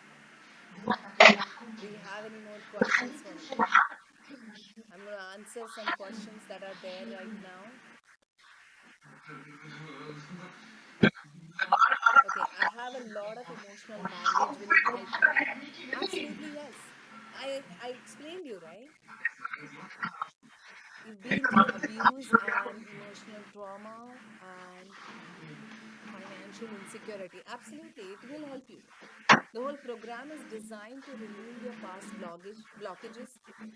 Do you have any more questions for me? I'm going to answer some questions that are there right now. Okay, I have a lot of emotional baggage. Will it help me? Absolutely, yes. I explained you, right? You've been through abuse and emotional trauma and financial insecurity. Absolutely, it will help you. The whole program is designed to remove your past blockages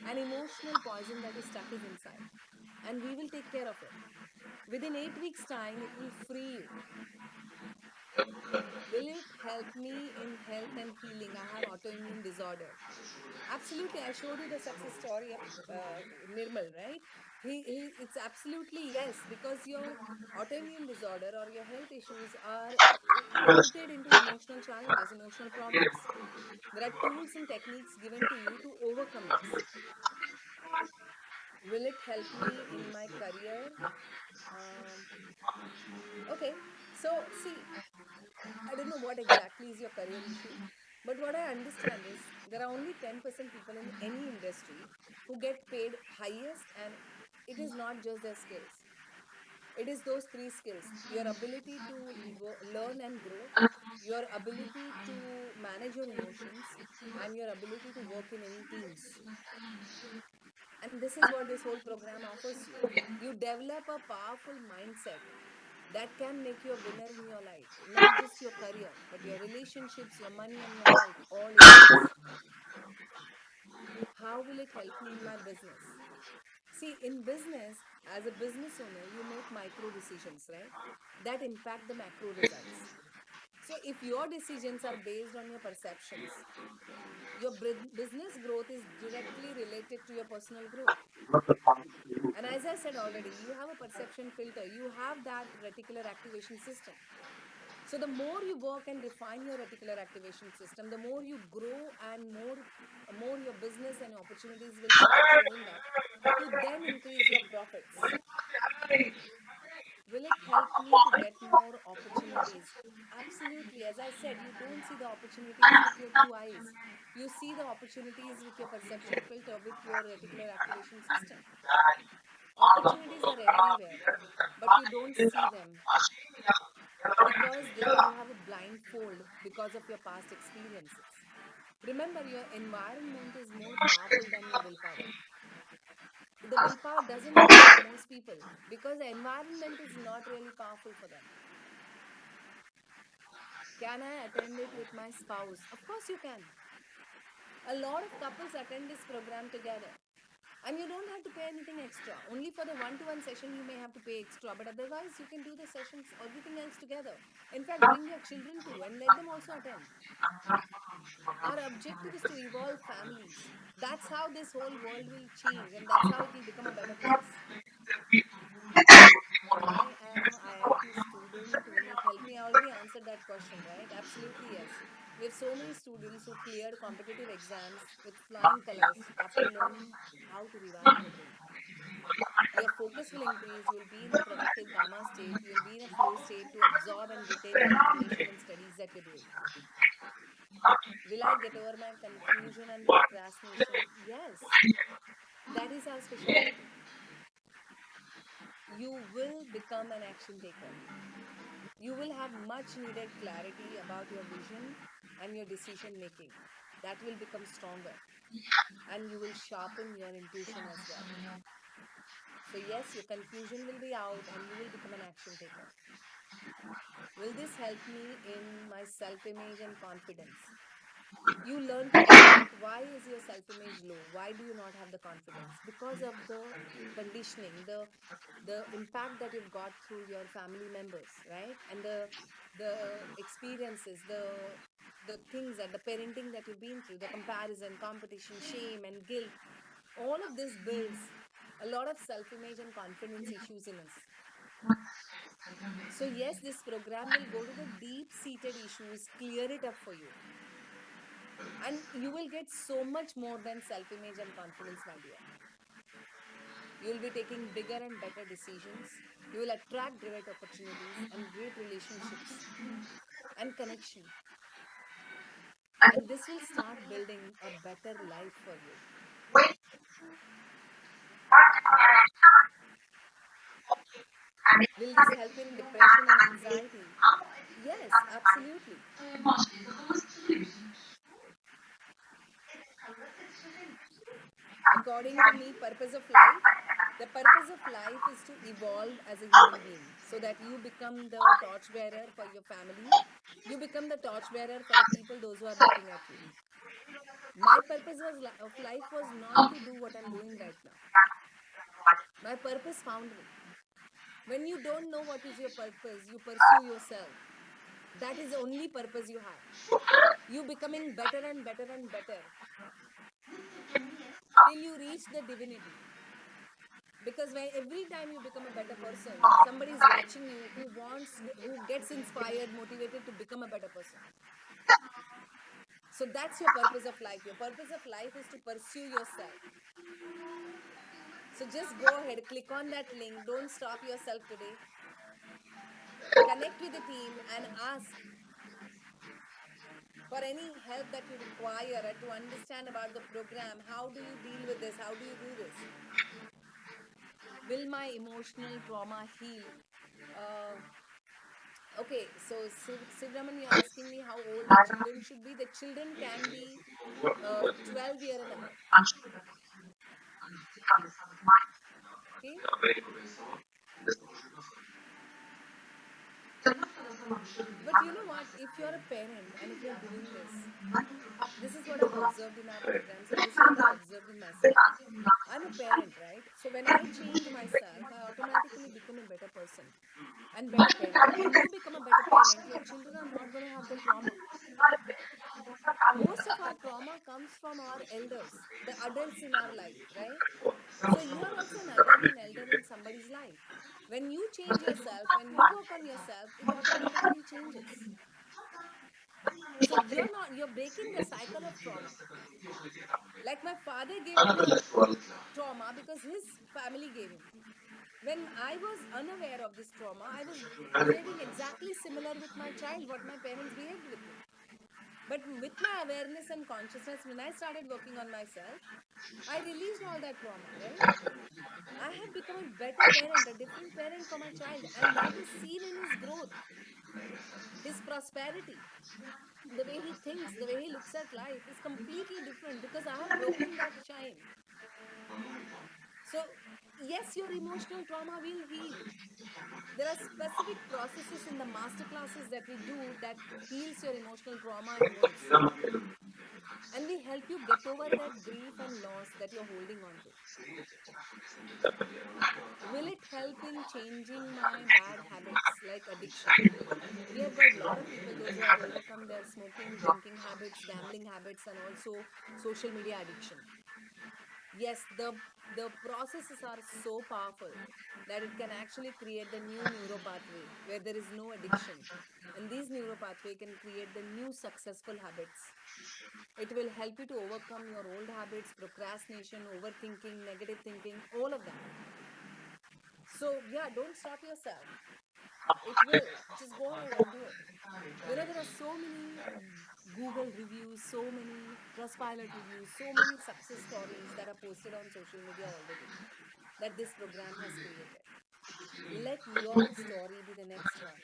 and emotional poison that is stuck is inside. And we will take care of it. Within 8 weeks' time, it will free you. Will it help me in health and healing? I have autoimmune disorder. Absolutely. I showed you the success story of Nirmal, right? It's absolutely yes, because your autoimmune disorder or your health issues are rooted into emotional challenges, emotional problems. There are tools and techniques given to you to overcome this. Will it help me in my career? Um, okay. So, see, I don't know what exactly is your career issue, but what I understand is there are only 10% people in any industry who get paid highest, and it is not just their skills. It is those three skills: your ability to learn and grow, your ability to manage your emotions, and your ability to work in any teams. And this is what this whole program offers you. You develop a powerful mindset that can make you a winner in your life, not just your career, but your relationships, your money, and your health, all areas. How will it help me in my business? See, in business, as a business owner, you make micro decisions, right? That impact the macro results. So, if your decisions are based on your perceptions, your business growth is directly related to your personal growth. And as I said already, you have a perception filter, you have that reticular activation system. So the more you work and refine your reticular activation system, the more you grow and more your business and opportunities will start showing up to then increase your profits. Will it help me to get more opportunities? Absolutely. As I said, you don't see the opportunities with your two eyes. You see the opportunities with your perception filter, with your reticular activation system. Opportunities are everywhere, but you don't see them because you have a blindfold because of your past experiences. Remember, your environment is more powerful than your willpower. The willpower doesn't work for most people because the environment is not really powerful for them. Can I attend it with my spouse? Of course you can. A lot of couples attend this program together. And you don't have to pay anything extra. Only for the one-to-one session you may have to pay extra, but otherwise you can do the sessions, everything else together. In fact, bring your children too and let them also attend. Our objective is to evolve families. That's how this whole world will change, and that's how it will become a better place. I am a IIT student. Will it help me? I already answered that question, right? Absolutely yes. We have so many students who cleared competitive exams with flying colors after learning how to rewire the brain. Your focus will increase. You will be in a productive gamma state. You will be in a flow state to absorb and retain the information and studies that you're doing. Will I get over my confusion and procrastination? Yes, that is our specialty. You will become an action taker. You will have much needed clarity about your vision and your decision making. That will become stronger, and you will sharpen your intuition as well. So, yes, your confusion will be out and you will become an action taker. Will this help me in my self image and confidence? You learn to reflect, why is your self image low? Why do you not have the confidence? Because of the conditioning, the impact that you've got through your family members, right? And the experiences, the things that the parenting that you've been through, the comparison, competition, shame and guilt, all of this builds a lot of self image and confidence issues in us. So, yes, this program will go to the deep seated issues, clear it up for you. And you will get so much more than self image and confidence, my dear. You will be taking bigger and better decisions. You will attract great opportunities and great relationships and connection. And this will start building a better life for you. Will this help in depression and anxiety? Yes, absolutely. According to me, purpose of life, the purpose of life is to evolve as a human being so that you become the torchbearer for your family. You become the torchbearer for the people, those who are looking at you. My purpose of life was not to do what I'm doing right now. My purpose found me. When you don't know what is your purpose, you pursue yourself. That is the only purpose you have. You becoming better and better and better till you reach the divinity. Because when every time you become a better person, somebody is watching you who gets inspired, motivated to become a better person. So that's your purpose of life. Your purpose of life is to pursue yourself. So just go ahead, click on that link. Don't stop yourself today. Connect with the team and ask for any help that you require to understand about the program. How do you deal with this? How do you do this? Will my emotional trauma heal? Uh, okay, so Sivraman, you're asking me how old the children should be. The children can be 12 year and above. Okay. But you know what? If you're a parent and if you're doing this is what I've observed in our programs and this is what I've observed in myself. I'm a parent, right? So when I change myself, I automatically become a better person and better parent. When you become a better parent, your children are not going to have the trauma. Most of our trauma comes from our elders, the adults in our life, right? So you are also an adult and elder in somebody's life. When you change yourself, when you work on yourself, it automatically changes. So you're breaking the cycle of trauma. Like my father gave me the trauma because his family gave him. When I was unaware of this trauma, I was behaving exactly similar with my child, what my parents behaved with me. But with my awareness and consciousness, when I started working on myself, I released all that trauma, right? I have become a better parent, a different parent for my child, and that is seen in his growth, his prosperity. The way he thinks, the way he looks at life is completely different because I have broken that chain. So Yes, your emotional trauma will heal. There are specific processes in the master classes that we do that heals your emotional trauma in minutes. And we help you get over that grief and loss that you're holding on to. Will it help in changing my bad habits like addiction? We have got a lot of people, those who have overcome their smoking, drinking habits, gambling habits, and also social media addiction. Yes, the processes are so powerful that it can actually create the new neuropathway where there is no addiction. And these neuropathway can create the new successful habits. It will help you to overcome your old habits, procrastination, overthinking, negative thinking, all of that. So, yeah, don't stop yourself. It will. Just go ahead and do it. You know, there are so many Google reviews, so many Trustpilot reviews, so many success stories that are posted on social media already that this program has created. Let your story be the next one.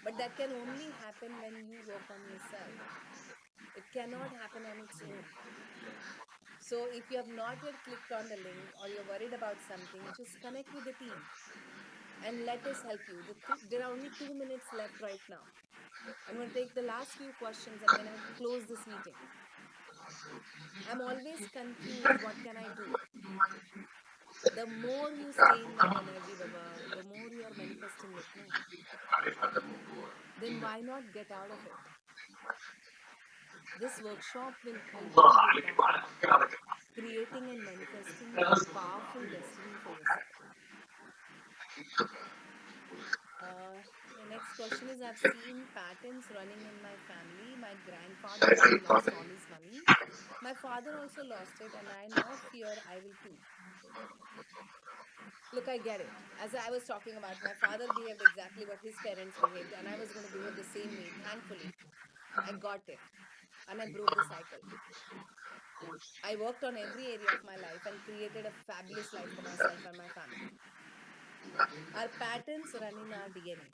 But that can only happen when you work on yourself. It cannot happen on its own. So if you have not yet clicked on the link or you're worried about something, just connect with the team and let us help you. There are only 2 minutes left right now. I'm going to take the last few questions and then I'll close this meeting. I'm always confused. What can I do? The more you stay in that energy, Baba, the more you are manifesting it. No, then why not get out of it? This workshop will help you with that, creating and manifesting a powerful destiny for yourself. The next question is, I've seen patterns running in my family. My grandfather had lost all his money. My father also lost it, and I now fear I will too. Look, I get it. As I was talking about, my father behaved exactly what his parents behaved, and I was going to behave the same way. Thankfully, I got it and I broke the cycle. I worked on every area of my life and created a fabulous life for myself and my family. Our patterns run in our DNA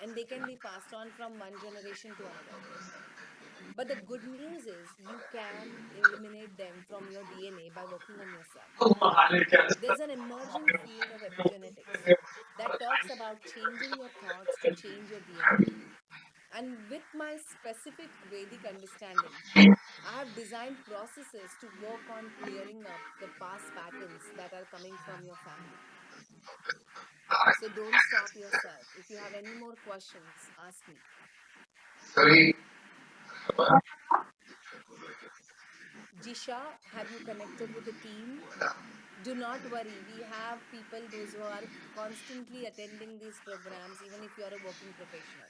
and they can be passed on from one generation to another. But the good news is you can eliminate them from your DNA by working on yourself. There's an emerging field of epigenetics that talks about changing your thoughts to change your DNA. And with my specific Vedic understanding, I have designed processes to work on clearing up the past patterns that are coming from your family. So don't stop yourself. If you have any more questions, ask me. Jisha, have you connected with the team? Do not worry. We have people, those who are constantly attending these programs, even if you are a working professional.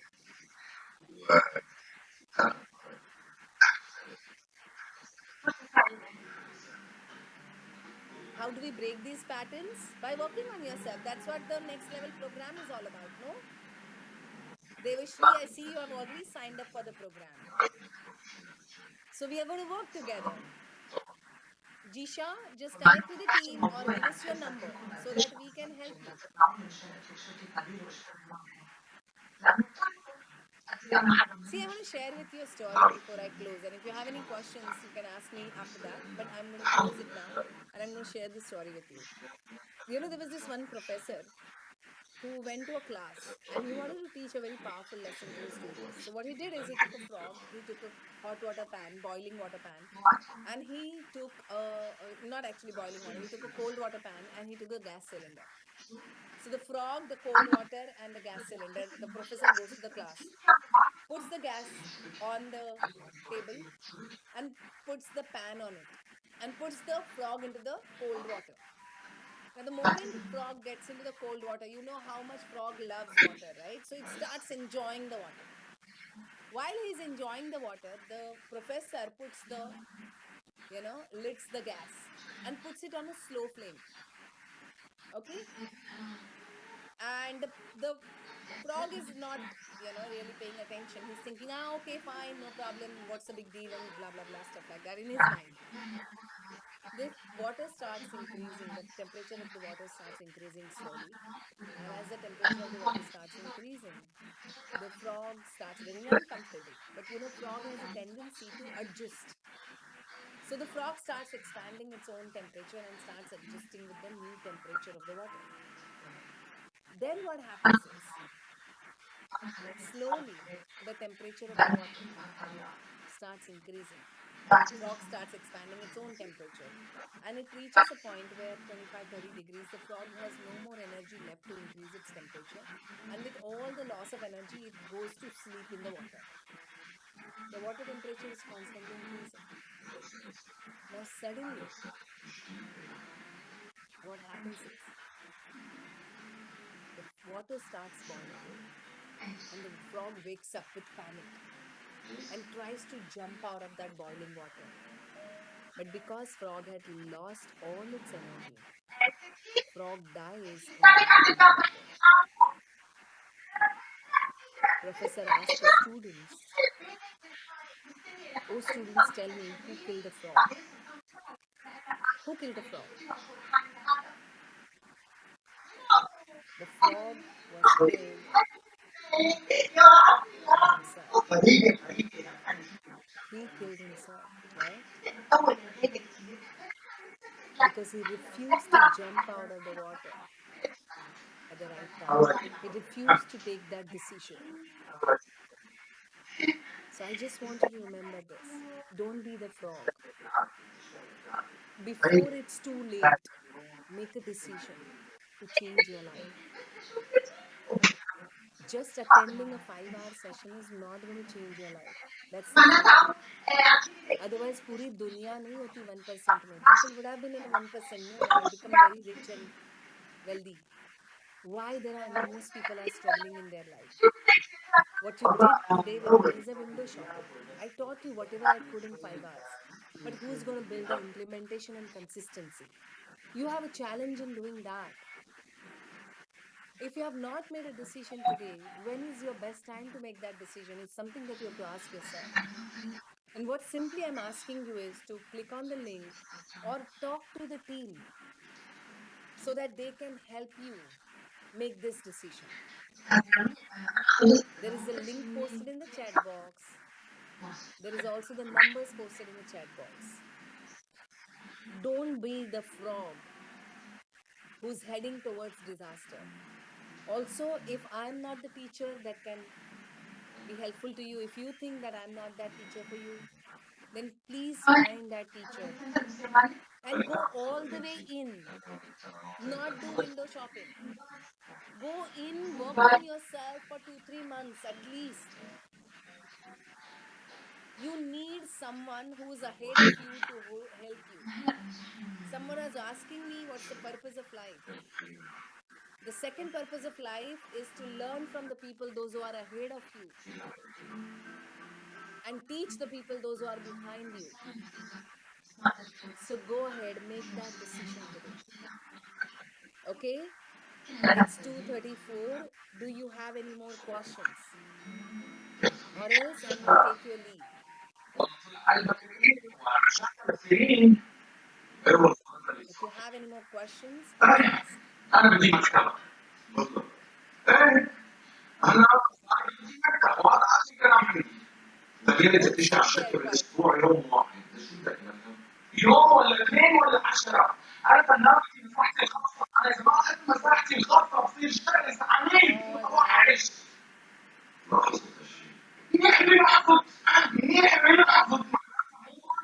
How do we break these patterns? By working on yourself. That's what the next level program is all about, no? Devashri, I see you have already signed up for the program. So we are going to work together. Jisha, just connect with the team or give us your number so that we can help you. See, I want to share with you a story before I close. And if you have any questions, you can ask me after that. But I'm going to close it now and I'm going to share this story with you. You know, there was this one professor who went to a class and he wanted to teach a very powerful lesson to his students. So, what he did is he took a frog, he took a hot water pan, boiling water pan, and he took not actually boiling water, he took a cold water pan and he took a gas cylinder. So, the frog, the cold water, and the gas cylinder, the professor goes to the class, puts the gas on the table, and puts the pan on it, and puts the frog into the cold water. Now, the moment frog gets into the cold water, you know how much frog loves water, right? So it starts enjoying the water. While he's enjoying the water, the professor puts the, lights the gas and puts it on a slow flame. Okay? And the frog is not, really paying attention. He's thinking, okay, fine, no problem. What's the big deal? And blah, blah, blah, stuff like that in his mind. The water starts increasing, the temperature of the water starts increasing slowly. And as the temperature of the water starts increasing, the frog starts getting uncomfortable. But frog has a tendency to adjust. So the frog starts expanding its own temperature and starts adjusting with the new temperature of the water. Then what happens is, slowly the temperature of the water starts increasing. Frog starts expanding its own temperature, and it reaches a point where 25-30 degrees, the frog has no more energy left to increase its temperature, and with all the loss of energy, it goes to sleep in the water. The water temperature is constantly increasing. Now suddenly what happens is, the water starts boiling, and the frog wakes up with panic and tries to jump out of that boiling water. But because frog had lost all its energy, frog dies in the boiling water. Professor asked the students, "Oh, students, tell me who killed the frog? Who killed the frog?" The frog was killed by himself. He killed himself. Why? Because he refused to jump out of the water at the right time. He refused to take that decision. So I just want you to remember this. Don't be the frog. Before it's too late, make a decision to change your life. Just attending a 5 hour session is not going to change your life. That's the fact. Otherwise, puri dunya nahi hoti 1% mein. People would have been in 1% mein and become very rich and wealthy. Why there are most people are struggling in their life? What you did today with me is a window shopping. I taught you whatever I could in 5 hours. But who's going to build the implementation and consistency? You have a challenge in doing that. If you have not made a decision today, when is your best time to make that decision? Is something that you have to ask yourself. And what simply I'm asking you is to click on the link or talk to the team so that they can help you make this decision. There is a link posted in the chat box. There is also the numbers posted in the chat box. Don't be the frog who's heading towards disaster. Also, if I'm not the teacher that can be helpful to you, if you think that I'm not that teacher for you, then please find that teacher and go all the way in. Not do window shopping. Go in, work on yourself for 2-3 months at least. You need someone who's ahead of you to help you. Someone is asking me, what's the purpose of life? The second purpose of life is to learn from the people, those who are ahead of you, and teach the people, those who are behind you. So go ahead, make that decision today. Okay? It's 2:34. Do you have any more questions? Or else I'm going to take your leave. If you have any more questions, please ask. Don't sit there quietly. All right.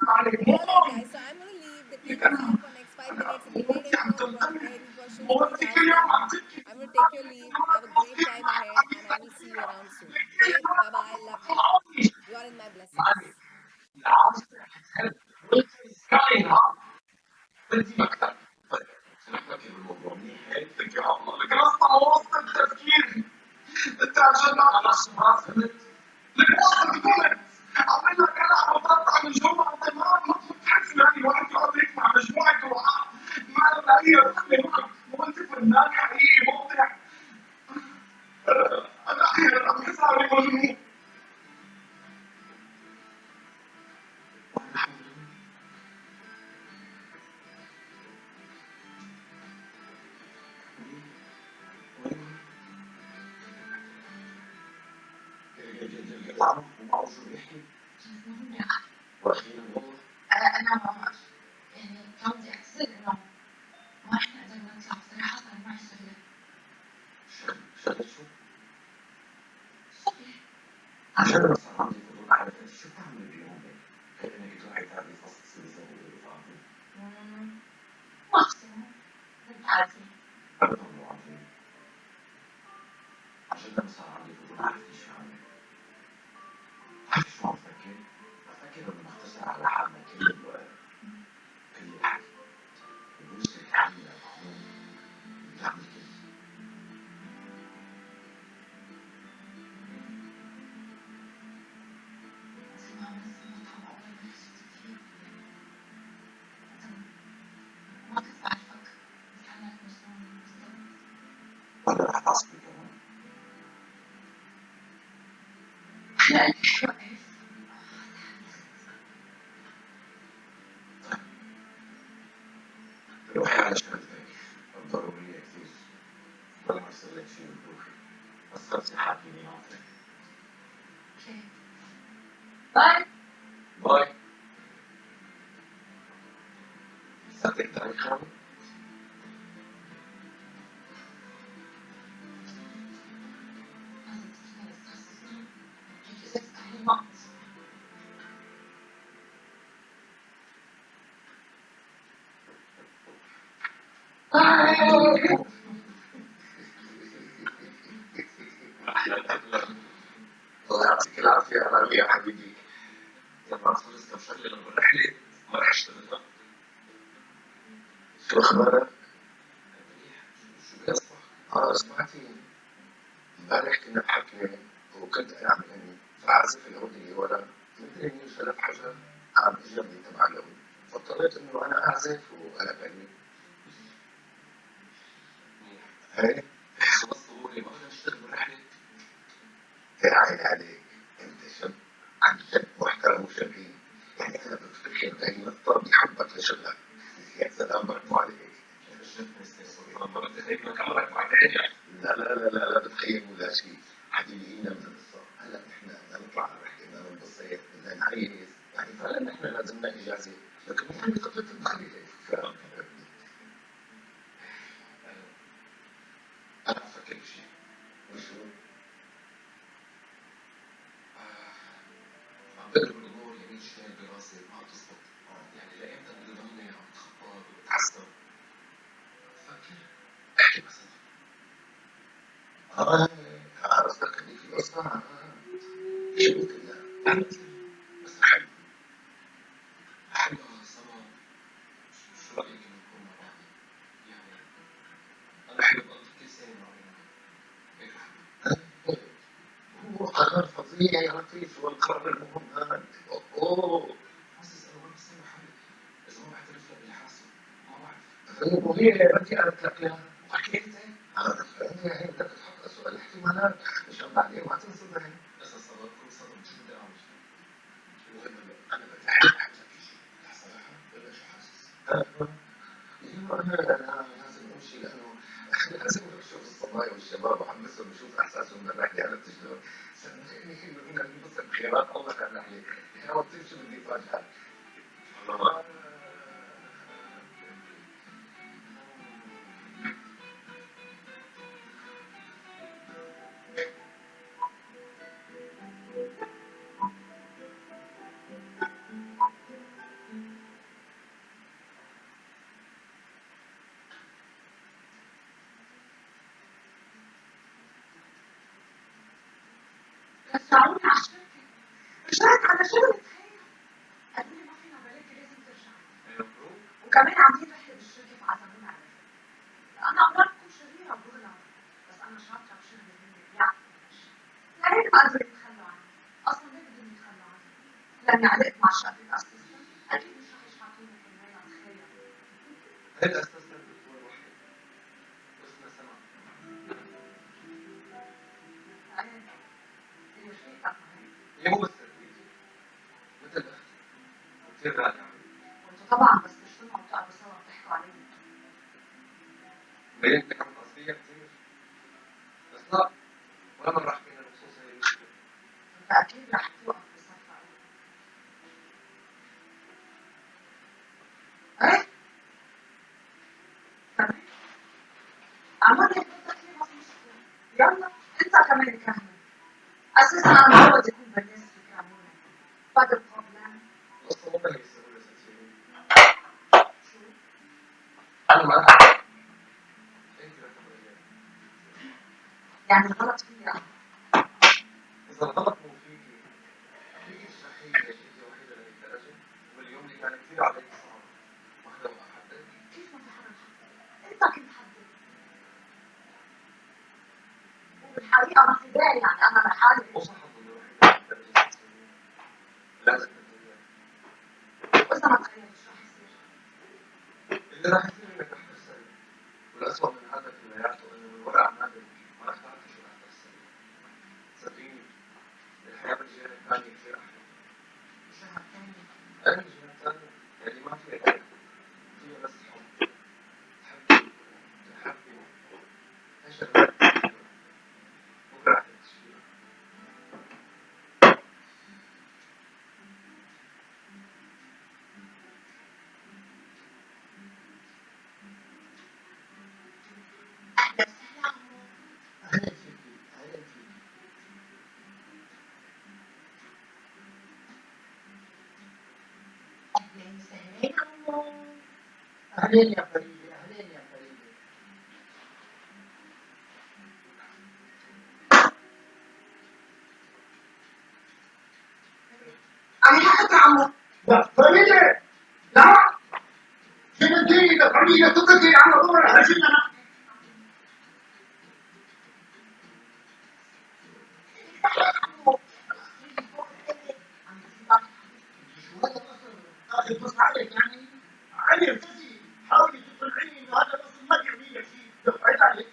All right, guys. So I'm going to leave. The team is here for next 5 minutes. If you need any questions, please ask them. I'm going to take your leave. Have a great time ahead, and I will see you around soon. Okay? Bye bye. Love you. You are in my blessings. أنا يعني كان بدي أعتذر إنه ما إحنا قدرنا نطلع، بصراحة صار معي شغلة. شغلة شو؟ صحيح. عشان أنا صار عندي فضول أعرف أنت شو بتعملي بيومك؟ غير إنك تروحي تعملي فصل سويسرا ورفقاتك. ماكسيموم بالتعدي. أبدا مو عارفين. عشان أنا صار عندي فضول أعرف إيش شو عملك. عارف شو عم بفكر؟ بفكر إنه نختصر على حالنا كل الوقت، كل الحكي، ونشترك علينا بقانون ونعمل كل شيء. ما بس مطعم أول ما شفت فيه ما كنت بعرفك، بس عنك مجنون بالضبط. ولا رح تعصبي كمان؟ أنا شو عرفت؟ روحي على شغلتك الضرورية كثير، ولا ما يصير لك شيء بروحي، بس خلصي حاكيني عاطفك. اوكي باي. باي. لساتك تاريخ خالي؟ لازم تسمع القصص هيك ست كلمات. الله يعطيك العافية يا رامي يا حبيبي. لما أخلص كم شغلة لما رحلة ما رح أشتغلها. شو أخبارك؟ منيح. شو بيصبح؟ سمعتي امبارح كنا بحفلة وكنت أنا عم غني، فعازف العود اللي ورا مدري مين شرب حجر عم إجابني تبع العود، فاضطريت إنه أنا أعزف وأنا غني. إيه؟ خلصت أموري ما بدنا نشتغل بالرحلة؟ يا عيني عليك، أنت شاب عن جد محترم وشقي، يعني أنا بفتكر أي نطة بيحبك لشغلك. يا سلام برافو عليك. أنا جد مستر سلطان ما بتخيل لك عمرك بعدين يعني. لا بتخيل ولا شيء، حبيبي هنا من القصة، هلا نحن بدنا نطلع على رحلة، بدنا ننبسط، بدنا نعيش، يعني فعلا نحن لازمنا إجازة، لكن مو عندي قدرة الدخل فاهم؟ أنا بفكر بشيء. وشو؟ عم بقلب الأمور يمين شمال براسي ما عم تزبط، يعني لإمتى بدي ضلني عم بتخبط وبتعصب؟ بفكر احكي مثلا قصدك خليك في القصة شو كلها بس أحبها سوا. شو رأيك إنه نكون مع بعض؟ يعني أنا أحب أقضي كل سنة مع عيوني، هيك أحب. هو قرار فظيع يا لطيف، هو القرار المهم هذا. أوه حاسس أنا مرة سامع حالي إذا ما بعترف لك باللي حاسه ما بعرف. طيب وهي بدي قالت لك إياها وحكيت هذا فهمني، هي بدك تحط أسوأ الاحتمالات مشان بعدين ما تنصدم. إذا صدمت صدمة شو بدي أعمل؟ المهم أنا بدي أحكي لك شيء صراحة ولا شو حاسس؟ أنا لازم أمشي لأنه لازم أروح أشوف الصبايا والشباب وأحمسهم وأشوف إحساسهم بالرحلة على التجربة. صدقني إنه بدنا ننبسط بخيرات الله على الرحلة، يا رب شو بدي أفاجئك. رجعوني على الشركة، رجعت على شغلي تخيل. قالوا لي ما فينا بلاكي لازم ترجعي، وكمان عاملين رحلة بالشركة فعزمونا على الرحلة. أنا أمرار بكون شريرة بغلط، بس أنا شاطرة بشغلي هن بيعرفوا هالشي، لهيك ما قدروا يتخلوا عني. أصلا ليه بدهم يتخلوا عني؟ لأني علقت مع شقة أسيستنت، أكيد مش رح يشحطوني كليا تخيل. هيك أساساً دكتور وحيد اسمه سما. إيه هي رفيقتك ما هيك؟ هي مو بس رفيقتي مثل أختي وكثير غالية علي. وأنتوا طبعا بس تجتمعوا وتقعدوا سوا بتحكوا علي. بينتك عم تقصديها كثير، بس لا ولا مرة حكينا بخصوص هاي المشكلة. أنت أكيد رح توقف بصفها. عمال هيك بدك فيه ما في مشكلة. يلا انت كمان كمل. اساسا انا معود يكون بالناس في كامونة. بعد البروبلم. اصلا هم اللي بيسووا الاساسيين. شو؟ انا ما اعرف. انت لا تقولي. يعني الغلط فيا. اذا الغلط مو فيكي، فيكي تشرحي لي ليش انت وحيده لهي الدرجه؟ واليوم اللي كان كثير عليك صعب. واخذه مع حدك. كيف ما في حدا محدد؟ انت كنت محدد. وبالحقيقة ما في داعي يعني انا لحالي. وصح تضلي وحيده لهي الدرجه الاساسيه. لازم تتغير. واذا ما تغيرت شو رح يصير؟ اللي راح يصير انك رح تخسري. والاسوء من هذا كلياته انه من وراء اعمالك ما رح تعرفي شو رح تخسري. صدقيني الحياه بالجهه الثانيه كثير احلى. الجهة الثانية. أي الجهه الثانيه يعني ما فيها كذا. فيها بس حب. تحبي تحبي هالشغلات بكره رح تكتشفيها. اهلا وسهلا عمو. اهلا فيكي اهلا فيكي. اهلا وسهلا عمو. اهلين يا فريده اهلين يا فريده. عم يحكي عمو. لا فريده لا جنتيني ده فريده تقتلي على ظهر هالجنه. عمو. عم يصير شو هذا الاصل؟ اخي بص عليك يعني. علي ارتزي حاولي تقنعيني انه هذا الاصل ما بيعني لك شيء. دفعت عليك.